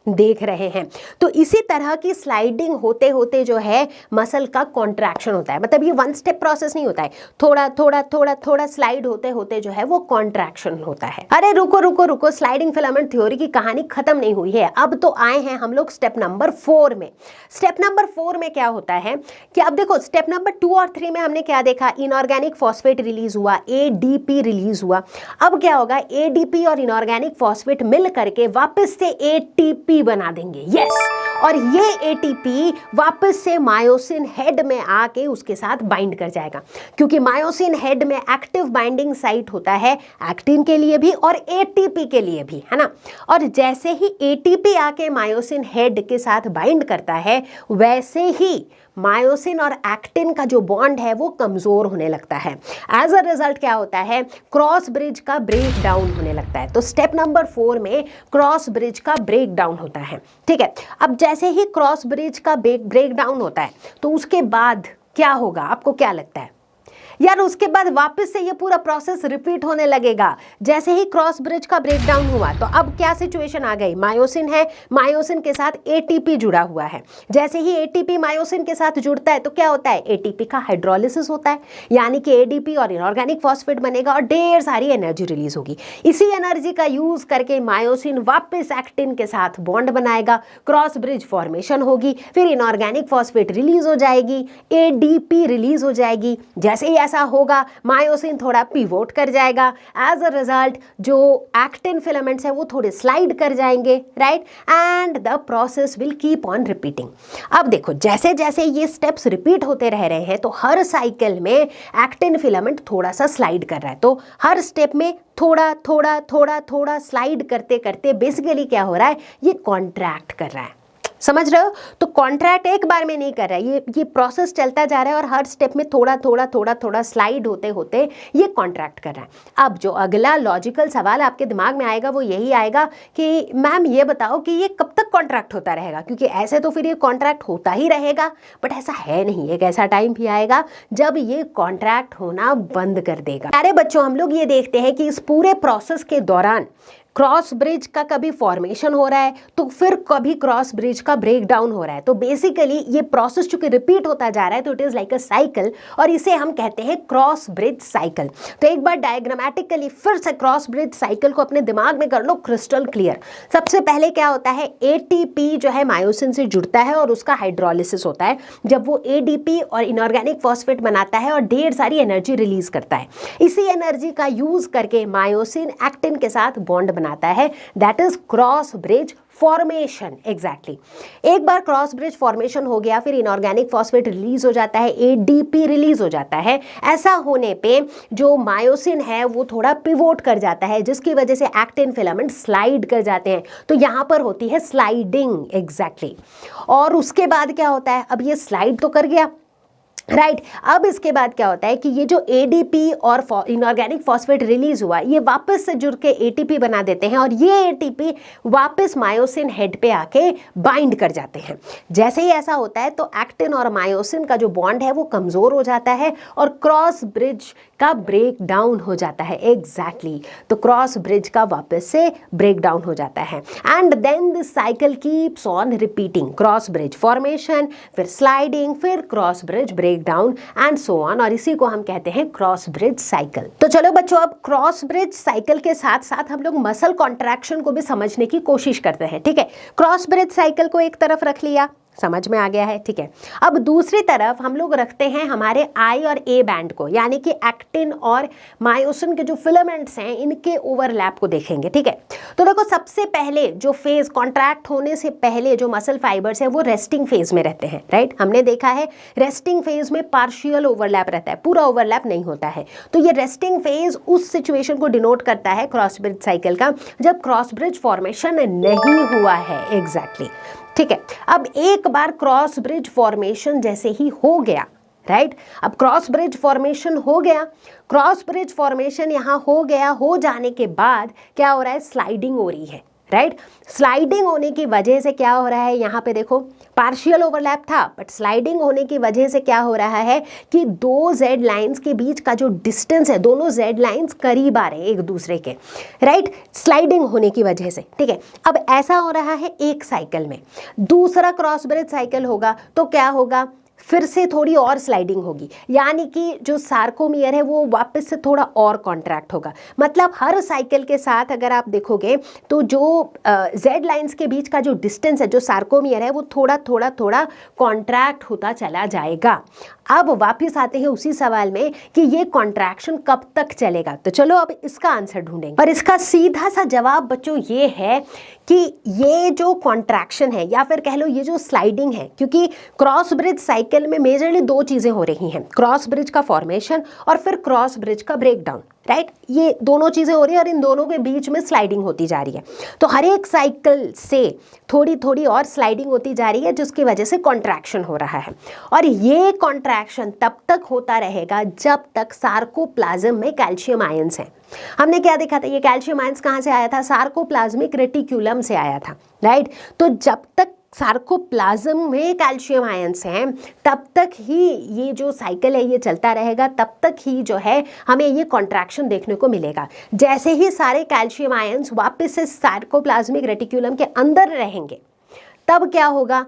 देख रहे हैं। तो इसी तरह की स्लाइडिंग होते होते जो है मसल का कॉन्ट्रैक्शन होता है। मतलब ये वन स्टेप प्रोसेस नहीं होता है, थोड़ा थोड़ा थोड़ा थोड़ा स्लाइड होते होते जो है वो कॉन्ट्रैक्शन होता है। अरे रुको रुको रुको, स्लाइडिंग फिलामेंट थ्योरी की कहानी खत्म नहीं हुई है। अब तो आए हैं हम लोग स्टेप नंबर 4 में। स्टेप नंबर 4 में क्या होता है कि अब देखो स्टेप नंबर 2 और 3 में हमने क्या देखा, इनऑर्गेनिक फॉस्फेट रिलीज हुआ, एडीपी रिलीज हुआ। अब क्या होगा, एडीपी और इनऑर्गेनिक फॉस्फेट मिल करके वापस से एटीपी बना देंगे, यस। और ये एटीपी वापस से मायोसिन हेड में आके उसके साथ बाइंड कर जाएगा, क्योंकि मायोसिन हेड में एक्टिव बाइंडिंग साइट होता है एक्टिन के लिए भी और एटीपी के लिए भी, है ना। और जैसे ही एटीपी आके मायोसिन हेड के साथ बाइंड करता है वैसे ही मायोसिन और एक्टिन का जो बॉन्ड है वो कमजोर होने लगता है। एज अ रिजल्ट क्या होता है, क्रॉस ब्रिज का ब्रेक डाउन होने लगता है। तो स्टेप नंबर 4 में क्रॉस ब्रिज का ब्रेक डाउन होता है, ठीक है। अब जैसे ही क्रॉस ब्रिज का ब्रेक डाउन होता है तो उसके बाद क्या होगा, आपको क्या लगता है, यार उसके बाद वापस से ये पूरा प्रोसेस रिपीट होने लगेगा। जैसे ही क्रॉस ब्रिज का ब्रेकडाउन हुआ तो अब क्या सिचुएशन आ गई, मायोसिन है, मायोसिन के साथ एटीपी जुड़ा हुआ है। जैसे ही एटीपी मायोसिन के साथ जुड़ता है तो क्या होता है, एटीपी का हाइड्रोलिसिस होता है, यानी कि एडीपी और इनऑर्गेनिक फॉस्फेट बनेगा और ढेर सारी एनर्जी रिलीज होगी। इसी एनर्जी का यूज करके मायोसिन वापस एक्टिन के साथ बॉन्ड बनाएगा, क्रॉस ब्रिज फॉर्मेशन होगी, फिर इनऑर्गेनिक फॉस्फेट रिलीज हो जाएगी, एडीपी रिलीज हो जाएगी। जैसे ही ऐसा होगा मायोसिन थोड़ा पिवोट कर जाएगा, एज अ रिजल्ट जो एक्टिन फिलामेंट्स है वो थोड़े स्लाइड कर जाएंगे, right, and the process will keep on repeating. अब देखो जैसे जैसे ये स्टेप्स रिपीट होते रह रहे हैं तो हर साइकिल में एक्टिन फिलामेंट थोड़ा सा स्लाइड कर रहा है, तो हर स्टेप में थोड़ा थोड़ा थोड़ा थोड़ा स्लाइड करते करते बेसिकली क्या हो रहा है, ये कॉन्ट्रैक्ट कर रहा है। समझ रहे हो? तो कॉन्ट्रैक्ट एक बार में नहीं कर रहा है, ये प्रोसेस चलता जा रहा है और हर स्टेप में थोड़ा थोड़ा थोड़ा थोड़ा स्लाइड होते होते ये कॉन्ट्रैक्ट कर रहा है। अब जो अगला लॉजिकल सवाल आपके दिमाग में आएगा वो यही आएगा कि मैम ये बताओ कि ये कब तक कॉन्ट्रैक्ट होता रहेगा, क्योंकि ऐसे तो फिर ये कॉन्ट्रैक्ट होता ही रहेगा, बट ऐसा है नहीं, एक ऐसा टाइम भी आएगा जब ये कॉन्ट्रैक्ट होना बंद कर देगा। अरे बच्चों, हम लोग ये देखते हैं कि इस पूरे प्रोसेस के दौरान क्रॉस ब्रिज का कभी फॉर्मेशन हो रहा है तो फिर कभी क्रॉस ब्रिज का ब्रेक डाउन हो रहा है। तो बेसिकली ये प्रोसेस चूंकि रिपीट होता जा रहा है तो it is like a cycle और इसे हम कहते हैं क्रॉस ब्रिज साइकिल। तो एक बार डायग्रामेटिकली फिर से क्रॉस ब्रिज साइकिल को अपने दिमाग में कर लो क्रिस्टल क्लियर। सबसे पहले क्या होता है, एटीपी जो है मायोसिन से जुड़ता है और उसका हाइड्रोलिसिस होता है, जब वो एडीपी और इनऑर्गेनिक फॉस्फेट बनाता है और ढेर सारी एनर्जी रिलीज करता है। इसी एनर्जी का यूज करके मायोसिन एक्टिन के साथ बॉन्ड बनाता है, that is cross bridge formation. Exactly, एक बार क्रॉस ब्रिज फॉर्मेशन हो गया फिर इनऑर्गेनिक फॉस्फेट रिलीज हो जाता है, एडीपी रिलीज हो जाता है। ऐसा होने पे जो मायोसिन है वो थोड़ा पिवोट कर जाता है जिसकी वजह से एक्टिन फिलामेंट स्लाइड कर जाते हैं, तो यहां पर होती है स्लाइडिंग। एग्जैक्टली, और उसके बाद क्या होता है, अब ये स्लाइड तो कर गया, राइट अब इसके बाद क्या होता है कि ये जो एडीपी और इनऑर्गेनिक फॉस्फेट रिलीज हुआ ये वापस से जुड़ के एटीपी बना देते हैं और ये एटीपी वापस मायोसिन हेड पे आके बाइंड कर जाते हैं। जैसे ही ऐसा होता है तो एक्टिन और मायोसिन का जो बॉन्ड है वो कमजोर हो जाता है और क्रॉस ब्रिज का ब्रेक डाउन हो जाता है। एग्जैक्टली, तो क्रॉस ब्रिज का वापस से ब्रेक डाउन हो जाता है and then this cycle keeps on repeating, cross bridge formation, फिर स्लाइडिंग, फिर cross bridge break down and so on, और इसी को हम कहते हैं क्रॉस ब्रिज साइकिल। तो चलो बच्चों, अब क्रॉस ब्रिज साइकिल के साथ साथ हम लोग मसल कॉन्ट्रैक्शन को भी समझने की कोशिश करते हैं। ठीक है, क्रॉस ब्रिज साइकिल को एक तरफ रख लिया, समझ में आ गया है। ठीक है, अब दूसरी तरफ हम लोग रखते हैं हमारे आई और ए बैंड को, यानी कि एक्टिन और मायोसिन के जो फिलामेंट्स हैं इनके ओवरलैप को देखेंगे। ठीक है, तो देखो सबसे पहले जो फेज कॉन्ट्रैक्ट होने से पहले जो मसल फाइबर्स है वो रेस्टिंग फेज में रहते हैं, राइट। हमने देखा है रेस्टिंग फेज में पार्शियल ओवरलैप रहता है, पूरा ओवरलैप नहीं होता है। तो ये रेस्टिंग फेज उस सिचुएशन को डिनोट करता है क्रॉस ब्रिज साइकिल का जब क्रॉस ब्रिज फॉर्मेशन नहीं हुआ है। एग्जैक्टली, ठीक है, अब एक बार क्रॉस ब्रिज फॉर्मेशन जैसे ही हो गया, राइट, अब क्रॉस ब्रिज फॉर्मेशन हो गया, क्रॉस ब्रिज फॉर्मेशन यहां हो गया, हो जाने के बाद क्या हो रहा है, स्लाइडिंग हो रही है, राइट। स्लाइडिंग होने की वजह से क्या हो रहा है, यहाँ पे देखो पार्शियल ओवरलैप था बट स्लाइडिंग होने की वजह से क्या हो रहा है कि दो जेड लाइंस के बीच का जो डिस्टेंस है, दोनों जेड लाइंस करीब आ रहे हैं एक दूसरे के, राइट, स्लाइडिंग होने की वजह से। ठीक है, अब ऐसा हो रहा है एक साइकिल में। दूसरा क्रॉस ब्रिज साइकिल होगा तो क्या होगा, फिर से थोड़ी और स्लाइडिंग होगी, यानी कि जो सार्कोमियर है वो वापस से थोड़ा और कॉन्ट्रैक्ट होगा। मतलब हर साइकिल के साथ अगर आप देखोगे तो जो जेड लाइंस के बीच का जो डिस्टेंस है, जो सार्कोमियर है, वो थोड़ा थोड़ा थोड़ा कॉन्ट्रैक्ट होता चला जाएगा। अब वापस आते हैं उसी सवाल में कि ये कॉन्ट्रैक्शन कब तक चलेगा। तो चलो अब इसका आंसर ढूंढेंगे और इसका सीधा सा जवाब बच्चों ये है कि ये जो कॉन्ट्रैक्शन है या फिर कह लो ये जो स्लाइडिंग है, क्योंकि क्रॉस ब्रिज साइकिल में मेजरली दो चीजें हो रही हैं, क्रॉस ब्रिज का फॉर्मेशन और फिर क्रॉस ब्रिज का ब्रेकडाउन, राइट, ये दोनों चीजें हो रही है और इन दोनों के बीच में स्लाइडिंग होती जा रही है। तो हर एक साइकिल से थोड़ी थोड़ी और स्लाइडिंग होती जा रही है जिसकी वजह से कॉन्ट्रैक्शन हो रहा है और ये कॉन्ट्रैक्शन तब तक होता रहेगा जब तक सार्कोप्लाज्म में कैल्शियम आयंस हैं। हमने क्या देखा था, ये कैल्शियम आयंस कहाँ से आया था, सार्कोप्लाज्मिक रेटिक्यूलम से आया था, राइट। तो जब तक सार्कोप्लाज्म में कैल्शियम आयंस हैं तब तक ही ये जो साइकिल है ये चलता रहेगा, तब तक ही जो है हमें ये कॉन्ट्रैक्शन देखने को मिलेगा। जैसे ही सारे कैल्शियम आयंस वापस से सार्कोप्लाज्मिक रेटिक्यूलम के अंदर रहेंगे तब क्या होगा,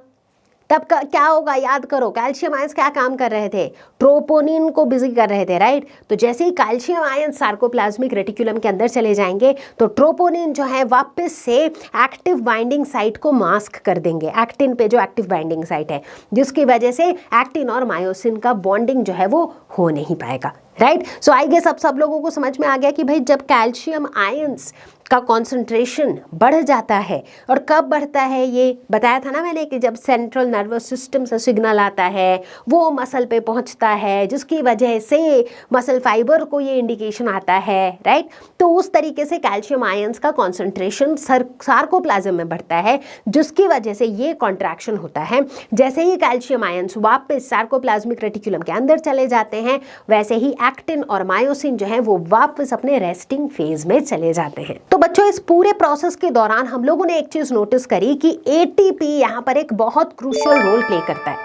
क्या होगा, याद करो कैल्शियम आयंस क्या काम कर रहे थे, ट्रोपोनिन को बिजी कर रहे थे, राइट। तो जैसे ही कैल्शियम आयंस सार्कोप्लाज्मिक रेटिक्यूलम के अंदर चले जाएंगे तो ट्रोपोनिन जो है वापस से एक्टिव बाइंडिंग साइट को मास्क कर देंगे, एक्टिन पे जो एक्टिव बाइंडिंग साइट है, जिसकी वजह से एक्टिन और मायोसिन का बॉन्डिंग जो है वो हो नहीं पाएगा, राइट। सो आई गेस अब सब लोगों को समझ में आ गया कि भाई जब कैल्शियम आयंस का कॉन्सेंट्रेशन बढ़ जाता है, और कब बढ़ता है ये बताया था ना मैंने कि जब सेंट्रल नर्वस सिस्टम से सिग्नल आता है वो मसल पे पहुंचता है, जिसकी वजह से मसल फाइबर को ये इंडिकेशन आता है, राइट। तो उस तरीके से कैल्शियम आयंस का कॉन्सेंट्रेशन सार्कोप्लाज्म में बढ़ता है, जिसकी वजह से ये कॉन्ट्रैक्शन होता है। जैसे ही कैल्शियम आयंस वापस सार्कोप्लाज्मिक रेटिक्यूलम के अंदर चले जाते हैं, वैसे ही एक्टिन और मायोसिन जो है वो वापस अपने रेस्टिंग फेज में चले जाते हैं। तो बच्चों इस पूरे प्रोसेस के दौरान हम लोगों ने एक चीज नोटिस करी कि एटीपी यहाँ पर एक बहुत क्रूशियल रोल प्ले करता है,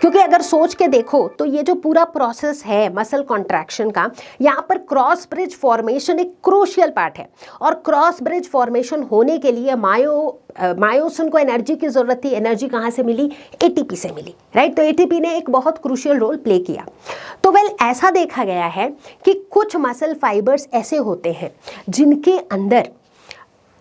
क्योंकि अगर सोच के देखो तो ये जो पूरा प्रोसेस है मसल कॉन्ट्रैक्शन का, यहाँ पर क्रॉस ब्रिज फॉर्मेशन एक क्रूशियल पार्ट है, और क्रॉस ब्रिज फॉर्मेशन होने के लिए मायोसिन को एनर्जी की जरूरत थी। एनर्जी कहाँ से मिली? एटीपी से मिली, राइट। तो एटीपी ने एक बहुत क्रूशियल रोल प्ले किया। तो ऐसा देखा गया है कि कुछ मसल फाइबर्स ऐसे होते हैं जिनके अंदर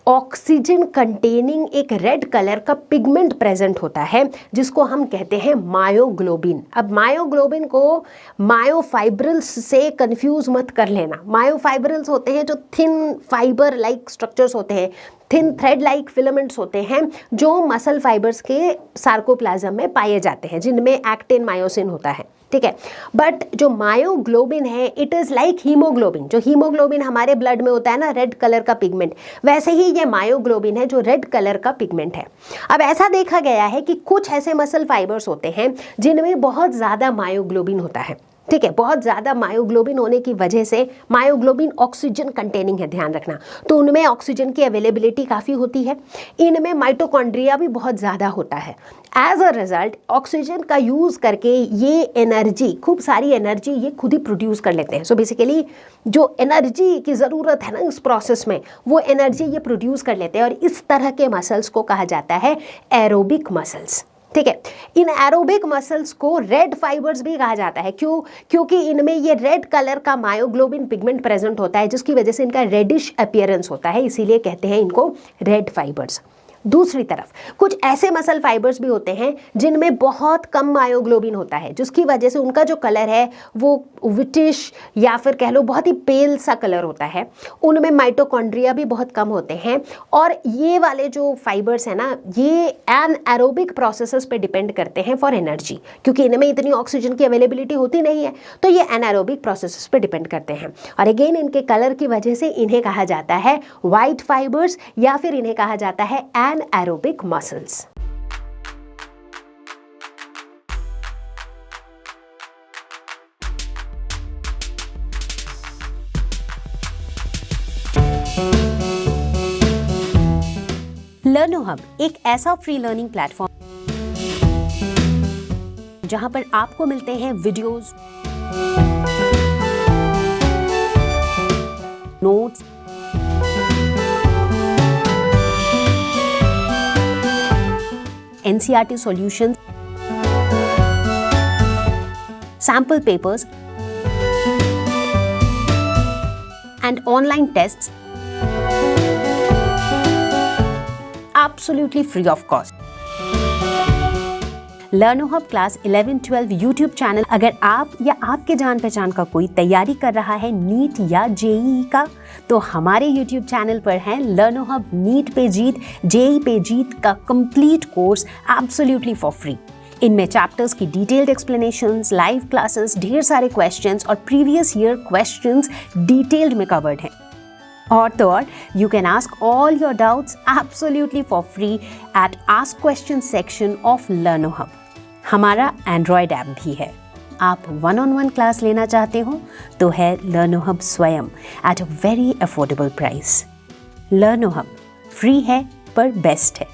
ऑक्सीजन कंटेनिंग एक रेड कलर का पिगमेंट प्रेजेंट होता है, जिसको हम कहते हैं मायोग्लोबिन। अब मायोग्लोबिन को मायोफाइब्रिल्स से कंफ्यूज मत कर लेना। मायोफाइब्रिल्स होते हैं जो थिन फाइबर लाइक स्ट्रक्चर्स होते हैं, थिन थ्रेड लाइक फिलामेंट्स होते हैं, जो मसल फाइबर्स के सार्कोप्लाज्म में पाए जाते हैं, जिनमें एक्टिन मायोसिन होता है, ठीक है। बट जो मायोग्लोबिन है इट इज लाइक हीमोग्लोबिन। जो हीमोग्लोबिन हमारे ब्लड में होता है ना, रेड कलर का पिगमेंट, वैसे ही ये मायोग्लोबिन है जो रेड कलर का पिगमेंट है। अब ऐसा देखा गया है कि कुछ ऐसे मसल फाइबर्स होते हैं जिनमें बहुत ज़्यादा मायोग्लोबिन होता है, ठीक है। बहुत ज़्यादा मायोग्लोबिन होने की वजह से, मायोग्लोबिन ऑक्सीजन कंटेनिंग है, ध्यान रखना, तो उनमें ऑक्सीजन की अवेलेबिलिटी काफ़ी होती है। इनमें माइटोकॉन्ड्रिया भी बहुत ज़्यादा होता है। एज अ रिजल्ट ऑक्सीजन का यूज़ करके ये एनर्जी, खूब सारी एनर्जी ये खुद ही प्रोड्यूस कर लेते हैं। सो बेसिकली जो एनर्जी की ज़रूरत है ना इस प्रोसेस में, वो एनर्जी ये प्रोड्यूस कर लेते हैं, और इस तरह के मसल्स को कहा जाता है एरोबिक मसल्स, ठीक है। इन एरोबिक मसल्स को रेड फाइबर्स भी कहा जाता है। क्यों? क्योंकि इनमें ये रेड कलर का मायोग्लोबिन पिगमेंट प्रेजेंट होता है, जिसकी वजह से इनका रेडिश अपीयरेंस होता है, इसीलिए कहते हैं इनको रेड फाइबर्स। दूसरी तरफ कुछ ऐसे मसल फाइबर्स भी होते हैं जिनमें बहुत कम मायोग्लोबिन होता है, जिसकी वजह से उनका जो कलर है वो विटिश या फिर कह लो बहुत ही पेल सा कलर होता है। उनमें माइटोकॉन्ड्रिया भी बहुत कम होते हैं, और ये वाले जो फाइबर्स हैं ना, ये एनारोबिक प्रोसेसेस पे डिपेंड करते हैं फॉर एनर्जी, क्योंकि इनमें इतनी ऑक्सीजन की अवेलेबिलिटी होती नहीं है, तो ये एनारोबिक प्रोसेसेस पे डिपेंड करते हैं। और अगेन इनके कलर की वजह से इन्हें कहा जाता है वाइट फाइबर्स, या फिर इन्हें कहा जाता है anaerobic muscles. लर्नो हब एक ऐसा फ्री लर्निंग प्लेटफॉर्म जहां पर आपको मिलते हैं videos, notes, NCERT solutions, sample papers, and online tests absolutely free of cost. लर्नो hub class 11-12 YouTube channel, अगर आप या आपके जान पहचान का कोई तैयारी कर रहा है नीट या जेईई का, तो हमारे यूट्यूब चैनल पर है लर्नो हब नीट पे जीत, जेईई पे जीत का complete course absolutely for free. इनमें चैप्टर्स की डिटेल्ड एक्सप्लेनेशंस, लाइव क्लासेस, ढेर सारे क्वेश्चंस और प्रीवियस ईयर क्वेश्चंस डिटेल्ड में कवर्ड हैं। और तो और you can ask all your doubts absolutely for free at ask question section of लर्नो hub. हमारा एंड्रॉयड ऐप भी है। आप 1-on-1 क्लास लेना चाहते हो तो है लर्नो हब स्वयं at a very affordable price. लर्नो hub free है पर बेस्ट है।